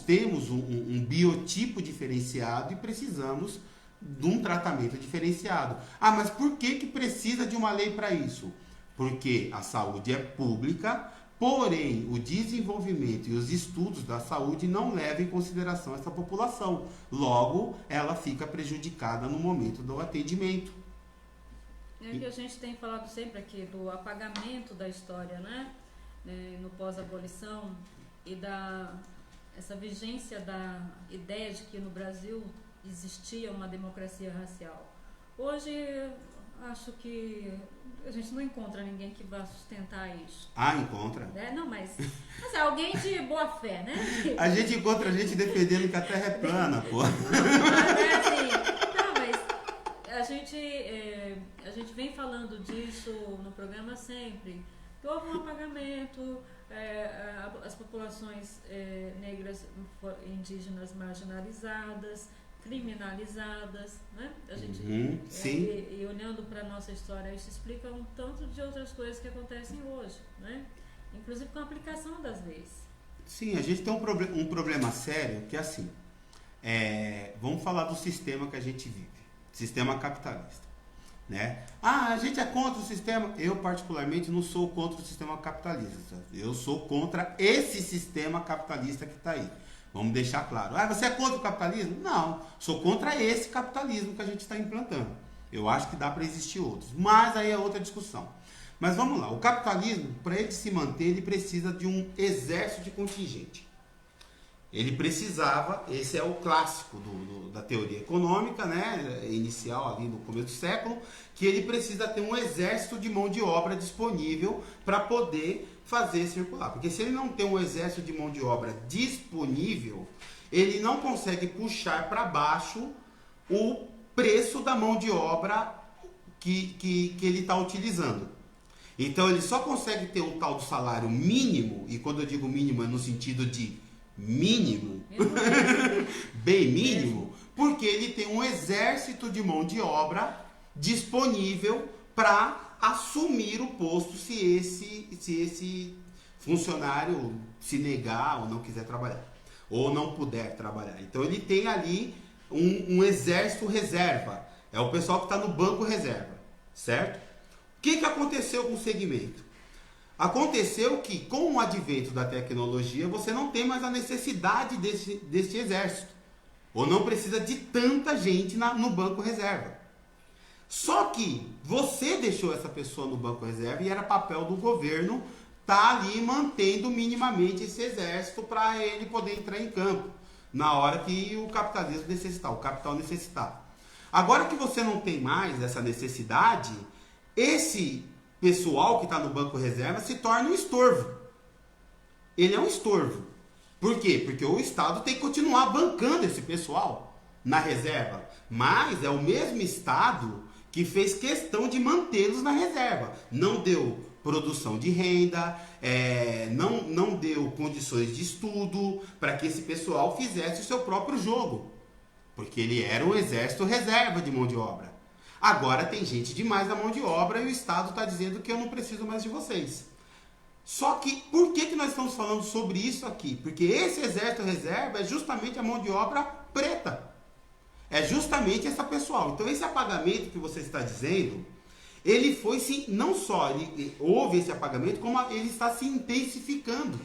temos um biotipo diferenciado e precisamos de um tratamento diferenciado. Mas por que precisa de uma lei para isso? Porque a saúde é pública, porém o desenvolvimento e os estudos da saúde não levam em consideração essa população. Logo, ela fica prejudicada no momento do atendimento. É que a gente tem falado sempre aqui do apagamento da história, né? No pós-abolição e essa vigência da ideia de que no Brasil existia uma democracia racial. Hoje, acho que a gente não encontra ninguém que vá sustentar isso. Encontra. Não, mas é alguém de boa fé, né? A gente encontra gente defendendo que a Terra é plana, pô. A gente vem falando disso no programa sempre. Houve um apagamento, as populações negras, indígenas marginalizadas, criminalizadas, né? A gente, sim. E olhando para a nossa história, isso explica um tanto de outras coisas que acontecem hoje, né? Inclusive com a aplicação das leis. Sim, a gente tem um problema sério que é assim, vamos falar do sistema que a gente vive, sistema capitalista, né? A gente é contra o sistema. Eu particularmente não sou contra o sistema capitalista, eu sou contra esse sistema capitalista que está aí. Vamos deixar claro. Você é contra o capitalismo? Não, sou contra esse capitalismo que a gente está implantando. Eu acho que dá para existir outros, mas aí é outra discussão. Mas vamos lá, o capitalismo, para ele se manter, ele precisa de um exército de contingente. Ele precisava, esse é o clássico da teoria econômica, né, inicial ali no começo do século, que ele precisa ter um exército de mão de obra disponível para poder fazer circular. Porque se ele não tem um exército de mão de obra disponível, ele não consegue puxar para baixo o preço da mão de obra que ele está utilizando. Então ele só consegue ter um tal do salário mínimo, e quando eu digo mínimo é no sentido de mínimo, bem mínimo, porque ele tem um exército de mão de obra disponível para assumir o posto se esse funcionário se negar ou não quiser trabalhar, ou não puder trabalhar. Então ele tem ali um exército reserva, é o pessoal que está no banco reserva, certo? O que aconteceu com o segmento? Aconteceu que com o advento da tecnologia você não tem mais a necessidade desse exército, ou não precisa de tanta gente no banco reserva. Só que você deixou essa pessoa no banco reserva e era papel do governo estar ali mantendo minimamente esse exército para ele poder entrar em campo na hora que o capitalismo necessitar, o capital necessitar. Agora que você não tem mais essa necessidade, esse pessoal que está no banco reserva se torna um estorvo. Ele é um estorvo. Por quê? Porque o Estado tem que continuar bancando esse pessoal na reserva. Mas é o mesmo Estado que fez questão de mantê-los na reserva. Não deu produção de renda, não deu condições de estudo para que esse pessoal fizesse o seu próprio jogo. Porque ele era um exército reserva de mão de obra. Agora tem gente demais na mão de obra e o Estado está dizendo que eu não preciso mais de vocês. Só que, por que nós estamos falando sobre isso aqui? Porque esse exército reserva é justamente a mão de obra preta. É justamente essa pessoal. Então esse apagamento que você está dizendo, ele foi sim, não só houve esse apagamento, como ele está se intensificando.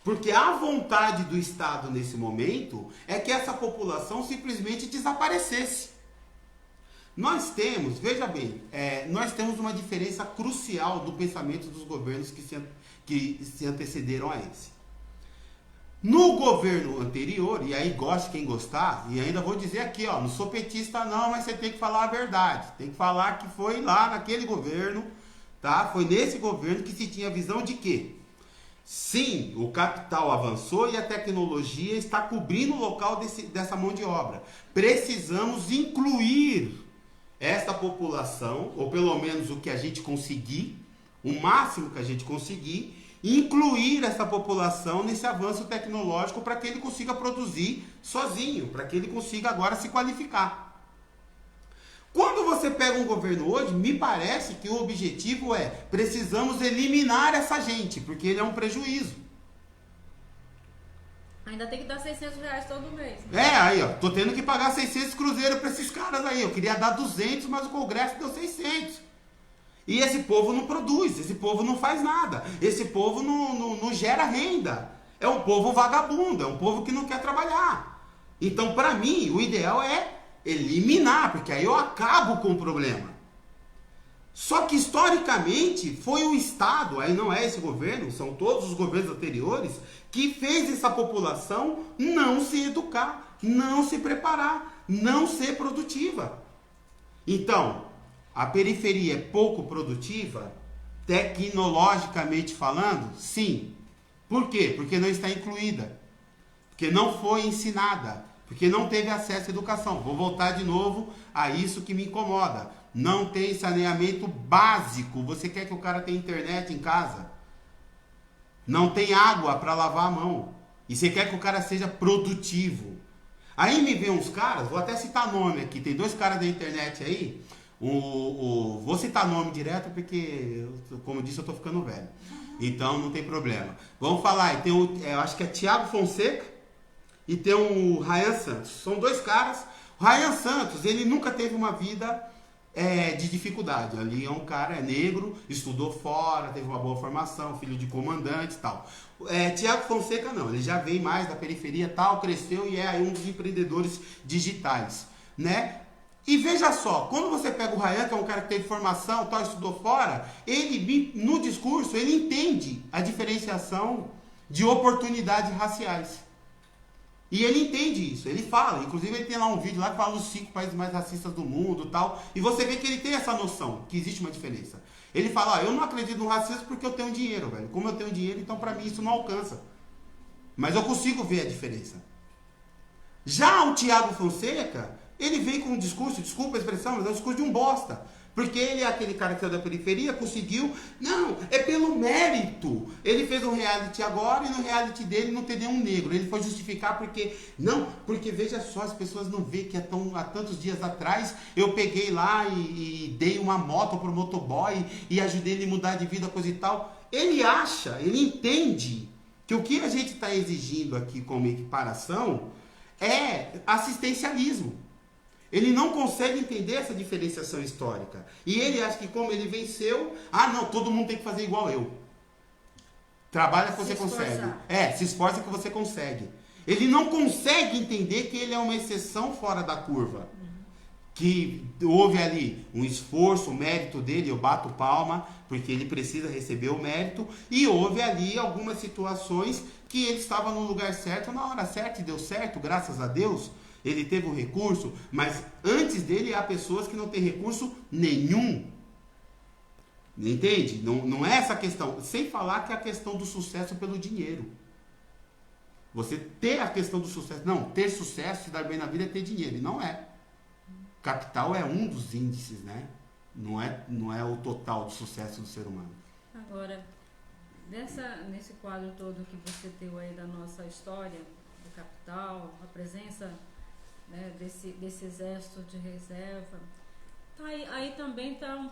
Porque a vontade do Estado nesse momento é que essa população simplesmente desaparecesse. Nós temos, veja bem, nós temos uma diferença crucial do pensamento dos governos que se antecederam a esse. No governo anterior, e aí goste quem gostar, e ainda vou dizer aqui, ó, não sou petista não, mas você tem que falar a verdade. Tem que falar que foi lá naquele governo, tá? Foi nesse governo que se tinha a visão de que, sim, o capital avançou e a tecnologia está cobrindo o local dessa mão de obra. Precisamos incluir essa população, ou pelo menos o que a gente conseguir, o máximo que a gente conseguir, incluir essa população nesse avanço tecnológico para que ele consiga produzir sozinho, para que ele consiga agora se qualificar. Quando você pega um governo hoje, me parece que o objetivo é: precisamos eliminar essa gente, porque ele é um prejuízo. Ainda tem que dar R$600 todo mês. Aí ó, tô tendo que pagar 600 cruzeiros para esses caras aí. Eu queria dar 200, mas o Congresso deu 600. E esse povo não produz, esse povo não faz nada, esse povo não gera renda. É um povo vagabundo, é um povo que não quer trabalhar. Então, para mim, o ideal é eliminar, porque aí eu acabo com o problema. Só que, historicamente, foi o Estado, aí não é esse governo, são todos os governos anteriores, que fez essa população não se educar, não se preparar, não ser produtiva. Então, a periferia é pouco produtiva, tecnologicamente falando? Sim. Por quê? Porque não está incluída. Porque não foi ensinada. Porque não teve acesso à educação. Vou voltar de novo a isso que me incomoda. Não tem saneamento básico. Você quer que o cara tenha internet em casa? Não tem água para lavar a mão. E você quer que o cara seja produtivo. Aí me vem uns caras, vou até citar nome aqui. Tem 2 caras da internet aí. Vou citar nome direto porque, como eu disse, eu tô ficando velho. Então não tem problema. Vamos falar aí. Tem eu acho que é Thiago Fonseca e tem o Ryan Santos. São 2 caras. O Ryan Santos, ele nunca teve uma vida de dificuldade. Ali é um cara negro, estudou fora, teve uma boa formação, filho de comandante e tal. Thiago Fonseca não, ele já vem mais da periferia tal, cresceu e é aí um dos empreendedores digitais, né? E veja só, quando você pega o Ryan, que é um cara que teve formação, tal, estudou fora, ele, no discurso, ele entende a diferenciação de oportunidades raciais. E ele entende isso, ele fala, inclusive ele tem lá um vídeo lá que fala os 5 países mais racistas do mundo, tal, e você vê que ele tem essa noção, que existe uma diferença. Ele fala, eu não acredito no racismo porque eu tenho dinheiro, velho. Como eu tenho dinheiro, então pra mim isso não alcança. Mas eu consigo ver a diferença. Já o Thiago Fonseca, ele vem com um discurso, desculpa a expressão, mas é um discurso de um bosta. Porque ele é aquele cara que saiu da periferia, conseguiu. Não, é pelo mérito. Ele fez um reality agora e no reality dele não tem nenhum negro. Ele foi justificar porque... Não, porque veja só, as pessoas não veem que há tantos dias atrás eu peguei lá e dei uma moto pro motoboy e ajudei ele a mudar de vida, coisa e tal. Ele acha, ele entende que o que a gente está exigindo aqui como equiparação é assistencialismo. Ele não consegue entender essa diferenciação histórica. E ele acha que como ele venceu, não, todo mundo tem que fazer igual eu. Trabalha que você consegue. Se esforça que você consegue. Ele não consegue entender que ele é uma exceção fora da curva. Que houve ali um esforço, o mérito dele, eu bato palma, porque ele precisa receber o mérito, e houve ali algumas situações que ele estava no lugar certo, na hora certa, e deu certo, graças a Deus. Ele teve um recurso, mas antes dele há pessoas que não têm recurso nenhum. Entende? Não é essa questão. Sem falar que é a questão do sucesso pelo dinheiro. Você ter a questão do sucesso. Não, ter sucesso, se dar bem na vida é ter dinheiro. E não é. Capital é um dos índices, né? Não é o total do sucesso do ser humano. Agora, nesse quadro todo que você deu aí da nossa história, do capital, a presença... Né, desse exército de reserva, aí também está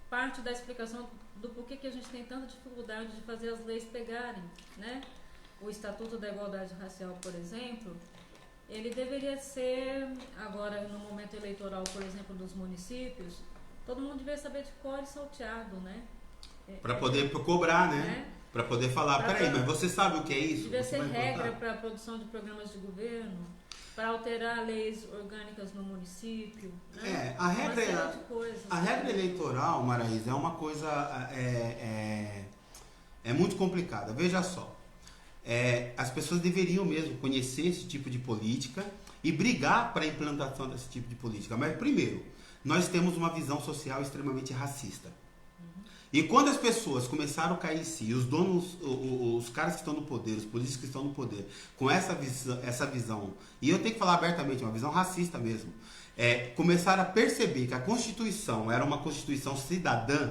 parte da explicação do porquê que a gente tem tanta dificuldade de fazer as leis pegarem, né? O Estatuto da Igualdade Racial, por exemplo, ele deveria ser, agora no momento eleitoral, por exemplo, dos municípios, todo mundo deveria saber de cor e salteado, né? Para poder cobrar, né? Para poder falar, peraí, mas você sabe o que é isso? Devia ser regra para a produção de programas de governo, para alterar leis orgânicas no município. Né? A regra eleitoral, Maraísa, é uma coisa muito complicada. Veja só, as pessoas deveriam mesmo conhecer esse tipo de política e brigar para a implantação desse tipo de política. Mas, primeiro, nós temos uma visão social extremamente racista. E quando as pessoas começaram a cair em si, os donos, os caras que estão no poder, os políticos que estão no poder, com essa visão, e eu tenho que falar abertamente, uma visão racista mesmo, começaram a perceber que a Constituição era uma Constituição cidadã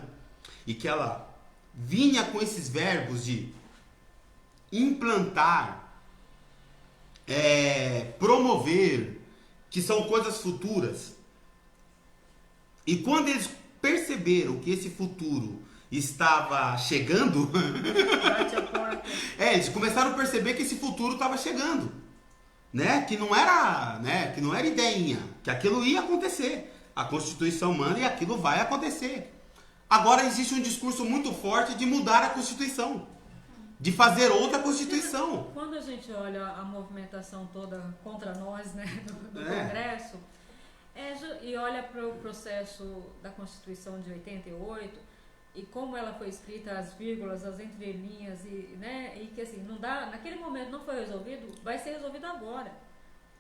e que ela vinha com esses verbos de implantar, promover, que são coisas futuras. E quando eles perceberam que esse futuro estava chegando, Bate a porta. eles começaram a perceber que esse futuro estava chegando, né? Que não era ideinha, que aquilo ia acontecer. A Constituição manda e aquilo vai acontecer. Agora existe um discurso muito forte de mudar a Constituição, de fazer outra Constituição. Quando a gente olha a movimentação toda contra nós, né, do Congresso, e olha para o processo da Constituição de 88 e como ela foi escrita, as vírgulas, as entrelinhas, e que assim, não dá, naquele momento não foi resolvido, vai ser resolvido agora.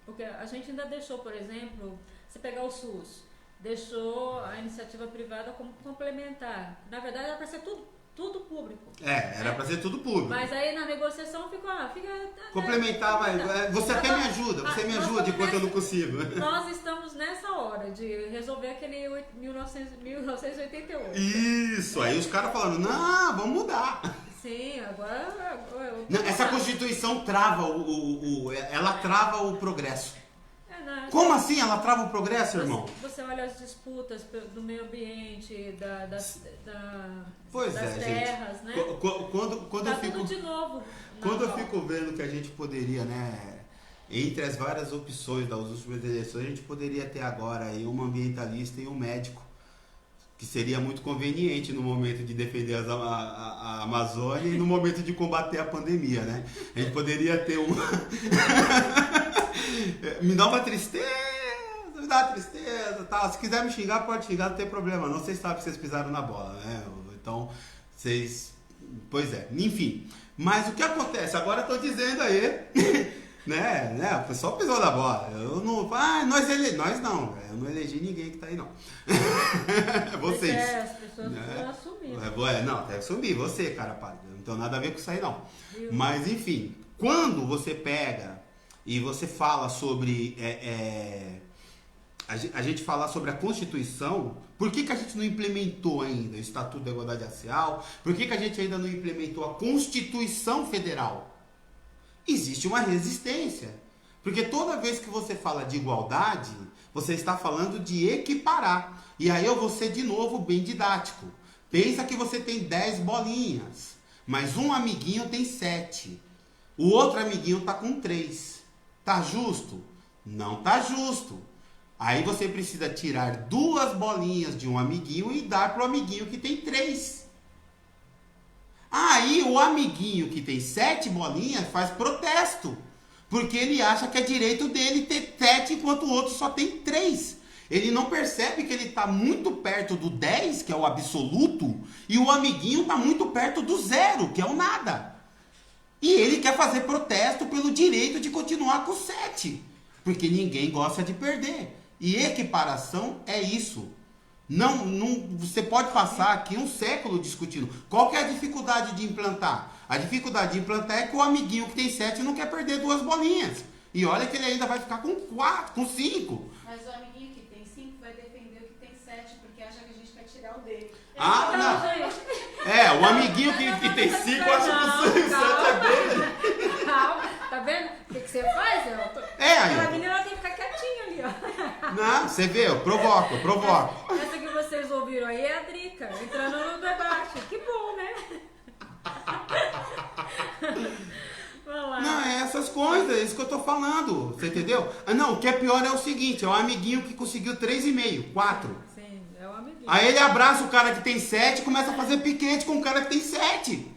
Porque a gente ainda deixou, por exemplo, você pegar o SUS, deixou a iniciativa privada como complementar. Na verdade, era para ser tudo público. Era para ser tudo público. Mas aí na negociação fica complementar, você até me ajuda, você me ajuda enquanto eu não consigo. Nós estamos nessa hora de resolver aquele 1988. Isso, aí os caras falando, não, vamos mudar. Sim, agora não, essa Constituição trava ela trava o progresso. Como assim ela trava o progresso, irmão? Você olha as disputas do meio ambiente, das gente. terras, né? Quando eu fico, tudo de novo. Quando eu fico vendo que a gente poderia, né, entre as várias opções das últimas eleições, a gente poderia ter agora aí um ambientalista e um médico, que seria muito conveniente no momento de defender a Amazônia e no momento de combater a pandemia, né? A gente poderia ter um... Me dá uma tristeza, tal. Se quiser me xingar, pode xingar, não tem problema. Não, vocês sabem que vocês pisaram na bola, né? Então, vocês... Pois é, enfim. Mas o que acontece? Agora eu tô dizendo aí, né? O pessoal pisou na bola. Eu não... nós não. Eu não elegi ninguém que tá aí, não. Vocês. As pessoas precisam assumir. Não, tem que assumir. Você, cara, pá. Não tem nada a ver com isso aí, não. Mas, enfim, quando você pega... E você fala sobre a gente falar sobre a Constituição, por que a gente não implementou ainda o Estatuto da Igualdade Racial? Por que a gente ainda não implementou a Constituição Federal? Existe uma resistência. Porque toda vez que você fala de igualdade, você está falando de equiparar. E aí eu vou ser de novo bem didático. Pensa que você tem 10 bolinhas, mas um amiguinho tem 7. O outro amiguinho está com 3. Tá justo? Não tá justo. Aí você precisa tirar 2 bolinhas de um amiguinho e dar para o amiguinho que tem 3. Aí o amiguinho que tem 7 bolinhas faz protesto. Porque ele acha que é direito dele ter 7 enquanto o outro só tem 3. Ele não percebe que ele está muito perto do 10, que é o absoluto, e o amiguinho está muito perto do 0, que é o nada. E ele quer fazer protesto pelo direito de continuar com 7. Porque ninguém gosta de perder. E equiparação é isso. Não, você pode passar aqui um século discutindo. Qual que é a dificuldade de implantar? A dificuldade de implantar é que o amiguinho que tem 7 não quer perder 2 bolinhas. E olha que ele ainda vai ficar com 4, com 5. Mas o amiguinho que tem 5 vai defender o que tem 7, porque acha que a gente quer tirar o dele. Ah, não. É, o amiguinho que tem 5 acha que o 7 é dele. Calma, tá vendo? O que você faz? Aí. A menina tem que ficar quietinha ali, ó. Não, você vê, eu provoco. Essa que vocês ouviram aí é a Drica, entrando no debate. Que bom, né? Vamos lá. Não, é essas coisas, é isso que eu tô falando, você entendeu? Não, o que é pior é o seguinte, é o amiguinho que conseguiu 3,5, 4. Sim, é o amiguinho. Aí ele abraça o cara que tem 7 e começa a fazer piquete com o cara que tem 7.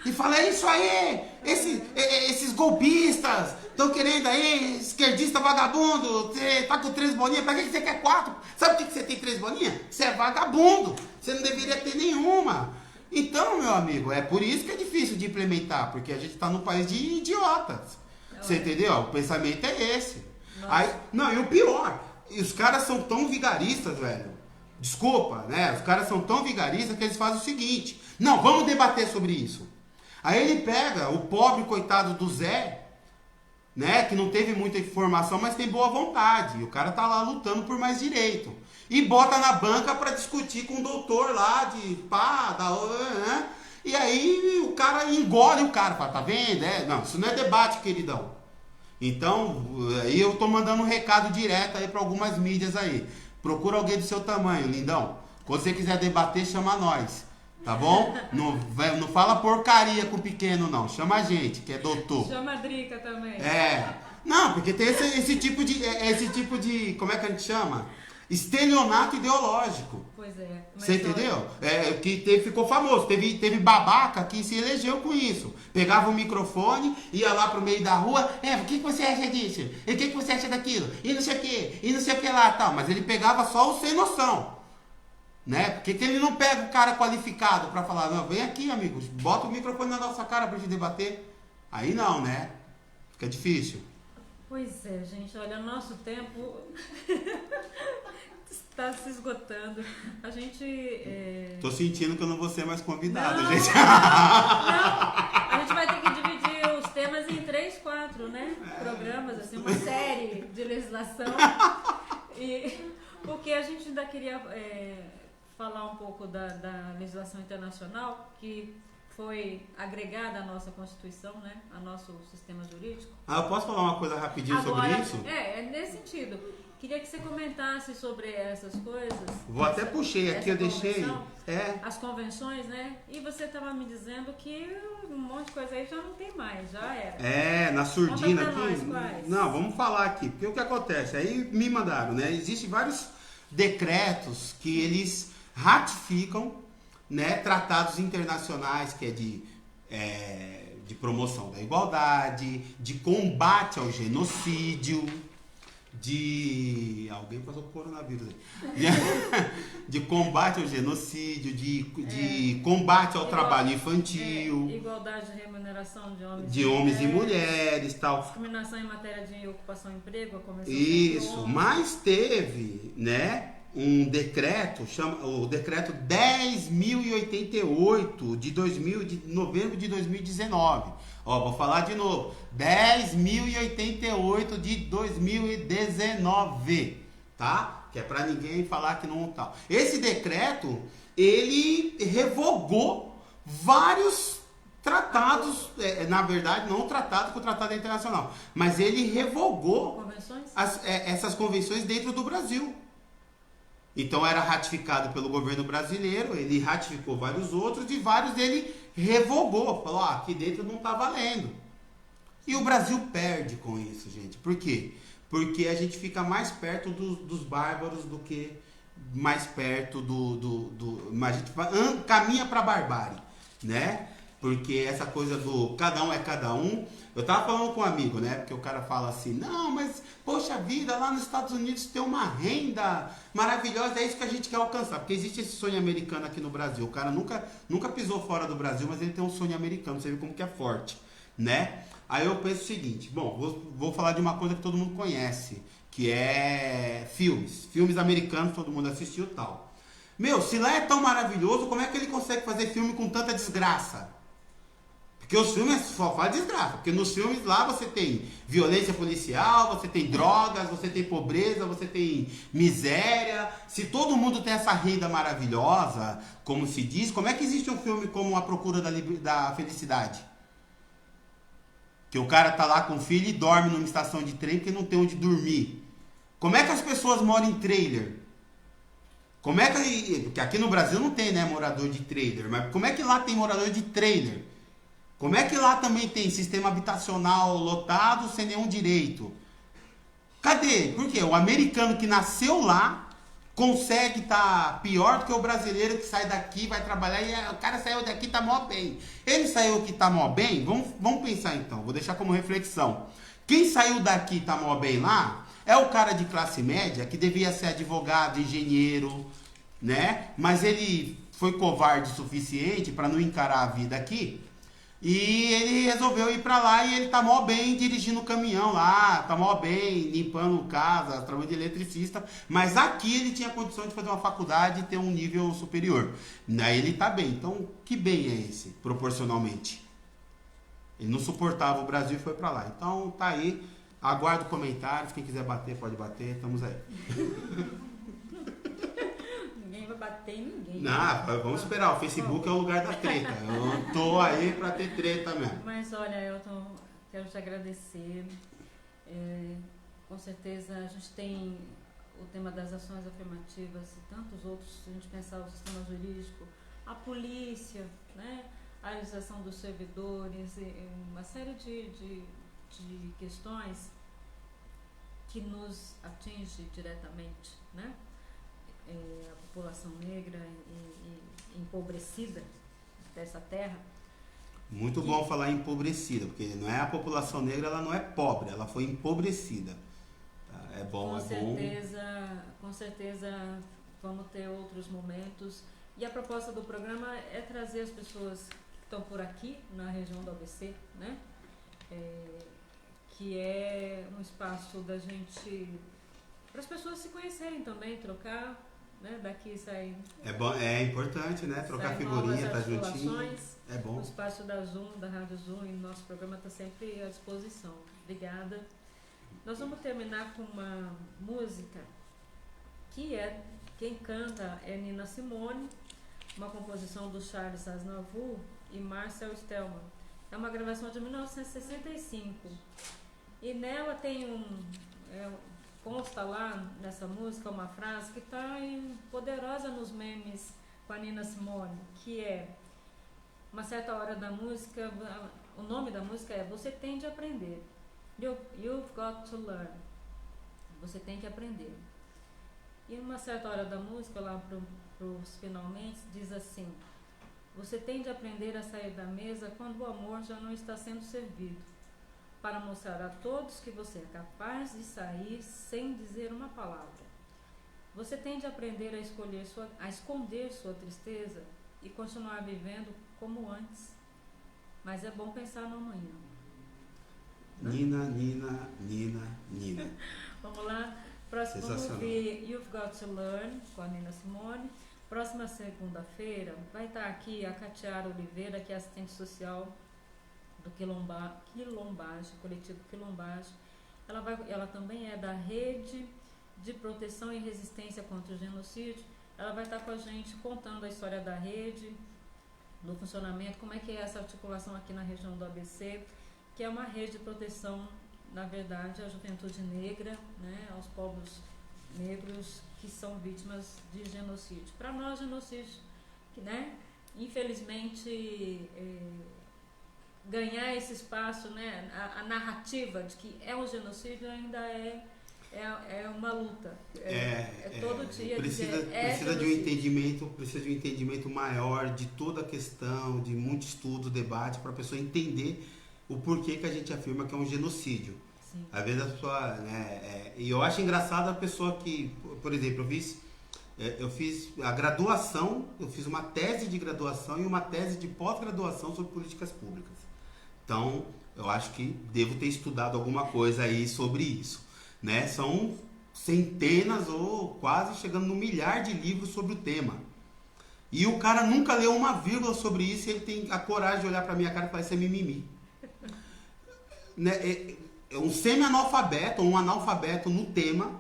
E fala, é isso aí, esses golpistas estão querendo aí, esquerdista vagabundo, você tá com 3 bolinhas, pra que você quer 4? Sabe por que você tem 3 bolinhas? Você é vagabundo, você não deveria ter nenhuma. Então, meu amigo, é por isso que é difícil de implementar, porque a gente está num país de idiotas. Você entendeu? O pensamento é esse. Aí, não, e o pior, os caras são tão vigaristas, velho. Desculpa, né? Os caras são tão vigaristas que eles fazem o seguinte. Não, vamos debater sobre isso. Aí ele pega o pobre coitado do Zé, né? Que não teve muita informação, mas tem boa vontade. E o cara tá lá lutando por mais direito. E bota na banca para discutir com o doutor lá de pá, né? E aí o cara engole o cara, fala, tá vendo? Não, isso não é debate, queridão. Então, aí eu tô mandando um recado direto aí para algumas mídias aí. Procura alguém do seu tamanho, lindão. Quando você quiser debater, chama nós. Tá bom? Não fala porcaria com o pequeno, não. Chama a gente, que é doutor. Chama a Drica também. Não, porque tem esse tipo de. Como é que a gente chama? Estelionato ideológico. Pois é. Você entendeu? Ficou famoso. Teve babaca que se elegeu com isso. Pegava o microfone, ia lá pro meio da rua. O que você acha disso? E o que você acha daquilo? E não sei o que. E não sei o que lá tal. Mas ele pegava só o sem noção. Né? Por que ele não pega o cara qualificado pra falar, não, vem aqui, amigos, bota o microfone na nossa cara pra gente debater? Aí não, né? Fica difícil. Pois é, gente, olha, nosso tempo está se esgotando. A gente... Tô sentindo que eu não vou ser mais convidado, não, gente. Não, a gente vai ter que dividir os temas em 3, 4, né? Programas, assim, uma série de legislação. Porque a gente ainda queria falar um pouco da legislação internacional, que foi agregada à nossa Constituição, né? Ao nosso sistema jurídico. Eu posso falar uma coisa rapidinho sobre isso? É nesse sentido. Queria que você comentasse sobre essas coisas. Vou até puxei aqui, eu deixei. As convenções, né? E você estava me dizendo que um monte de coisa aí já não tem mais, já era. Na surdina aqui. Nós, quais? Não, vamos falar aqui. Porque o que acontece? Aí me mandaram, né? Existem vários decretos que eles ratificam, né, tratados internacionais que é de promoção da igualdade, de combate ao genocídio, alguém passou por coronavírus aí. De combate ao genocídio, de combate ao trabalho infantil, igualdade de remuneração de homens e mulheres, tal. Discriminação em matéria de ocupação e emprego, a Convenção Isso, mas teve, né, um decreto, o decreto 10.088 de novembro de 2019. Vou falar de novo. 10.088 de 2019. tá? Que é para ninguém falar que não tal. Esse decreto, ele revogou vários tratados, na verdade, não tratado com o Tratado Internacional, mas ele revogou essas convenções dentro do Brasil. Então era ratificado pelo governo brasileiro, ele ratificou vários outros e vários ele revogou, falou, aqui dentro não está valendo. E o Brasil perde com isso, gente. Por quê? Porque a gente fica mais perto dos bárbaros do que mais perto a gente caminha para a barbárie, né? Porque essa coisa do cada um é cada um. Eu tava falando com um amigo, né? Porque o cara fala assim, não, mas poxa vida, lá nos Estados Unidos tem uma renda maravilhosa, é isso que a gente quer alcançar. Porque existe esse sonho americano aqui no Brasil. O cara nunca pisou fora do Brasil, mas ele tem um sonho americano, você vê como que é forte, né? Aí eu penso o seguinte, bom, vou falar de uma coisa que todo mundo conhece, que é filmes americanos, todo mundo assistiu e tal. Meu, se lá é tão maravilhoso, como é que ele consegue fazer filme com tanta desgraça? Porque os filmes só fazem desgraça. Porque nos filmes lá você tem violência policial, você tem drogas, você tem pobreza, você tem miséria. Se todo mundo tem essa renda maravilhosa, como se diz, como é que existe um filme como A Procura da Felicidade? Que o cara tá lá com o filho e dorme numa estação de trem porque não tem onde dormir. Como é que as pessoas moram em trailer? Como é que... Porque aqui no Brasil não tem, né, morador de trailer. Mas como é que lá tem morador de trailer? Como é que lá também tem sistema habitacional lotado sem nenhum direito? Cadê? Por quê? O americano que nasceu lá consegue estar pior do que o brasileiro que sai daqui, vai trabalhar e o cara saiu daqui e tá mó bem. Ele saiu aqui e tá mó bem? Vamos pensar então, vou deixar como reflexão. Quem saiu daqui e tá mó bem lá é o cara de classe média que devia ser advogado, engenheiro, né? Mas ele foi covarde o suficiente para não encarar a vida aqui. E ele resolveu ir pra lá e ele tá mó bem dirigindo o caminhão lá, tá mó bem limpando casa, trabalhando de eletricista, mas aqui ele tinha condição de fazer uma faculdade e ter um nível superior. Aí ele tá bem. Então, que bem é esse, proporcionalmente? Ele não suportava o Brasil e foi pra lá. Então, tá aí. Aguardo comentários. Quem quiser bater, pode bater. Estamos aí. Ninguém vai bater em ninguém. Não, vamos esperar. O Facebook é o lugar da treta. Eu tô aí pra ter treta mesmo. Mas olha, Elton, quero te agradecer. Com certeza a gente tem o tema das ações afirmativas e tantos outros, se a gente pensar o sistema jurídico, a polícia, né? A realização dos servidores, uma série de questões que nos atinge diretamente, né? A população negra e empobrecida dessa terra. Muito bom falar empobrecida, porque não é a população negra, ela não é pobre, ela foi empobrecida. Tá? É bom, Com certeza vamos ter outros momentos. E a proposta do programa é trazer as pessoas que estão por aqui, na região do ABC, né? Que é um espaço da gente, para as pessoas se conhecerem também, trocar, né? Daqui sair. É bom, é importante, né? Trocar figurinha, tá juntinho. É bom. O espaço da Zoom, da Rádio Zoom, e nosso programa está sempre à disposição. Obrigada. Nós vamos terminar com uma música que quem canta é Nina Simone, uma composição do Charles Aznavour e Marcel Stelman. É uma gravação de 1965. E nela tem consta lá nessa música uma frase que está poderosa nos memes com a Nina Simone, que é, uma certa hora da música, o nome da música é Você Tem de Aprender. You've got to learn. Você tem que aprender. E uma certa hora da música, lá pros finalmente, diz assim: você tem de aprender a sair da mesa quando o amor já não está sendo servido, para mostrar a todos que você é capaz de sair sem dizer uma palavra. Você tem de aprender a esconder sua tristeza e continuar vivendo como antes. Mas é bom pensar no amanhã. Nina, Nina, Nina, Nina. Vamos lá. Próximo, vamos ouvir You've Got to Learn, com a Nina Simone. Próxima segunda-feira vai estar aqui a Catiara Oliveira, que é assistente social do Quilombage, coletivo Quilombage. Ela também é da rede de Proteção e Resistência contra o Genocídio, ela vai estar com a gente contando a história da rede, do funcionamento, como é que é essa articulação aqui na região do ABC, que é uma rede de proteção, na verdade, à juventude negra, né, aos povos negros que são vítimas de genocídio. Para nós, genocídio, né, infelizmente, ganhar esse espaço, né, a narrativa de que é um genocídio ainda é uma luta. Todo dia precisa de um entendimento maior de toda a questão, de muito estudo, debate, para a pessoa entender o porquê que a gente afirma que é um genocídio. Sim. Às vezes a pessoa, e eu acho engraçado a pessoa que, por exemplo, eu fiz a graduação, eu fiz uma tese de graduação e uma tese de pós-graduação sobre políticas públicas. Então, eu acho que devo ter estudado alguma coisa aí sobre isso. Né? São centenas ou quase chegando no milhar de livros sobre o tema. E o cara nunca leu uma vírgula sobre isso e ele tem a coragem de olhar pra minha cara e falar, isso é mimimi. Né? É um semi-analfabeto ou um analfabeto no tema,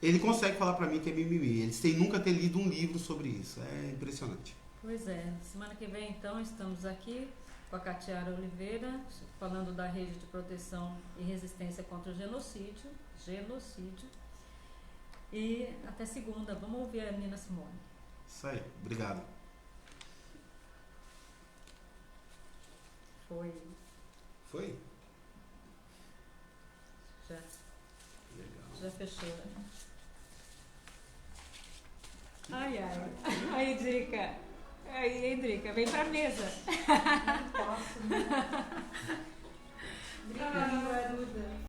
ele consegue falar pra mim que é mimimi. Ele sem nunca ter lido um livro sobre isso. É impressionante. Pois é. Semana que vem, então, estamos aqui com a Catiara Oliveira, falando da Rede de Proteção e Resistência contra o Genocídio. E até segunda. Vamos ouvir a Nina Simone. Isso aí. Obrigado. Foi? Já. Legal. Já fechou, né? Ai. Aí, Drica. Aí, Drica, vem pra mesa. Posso.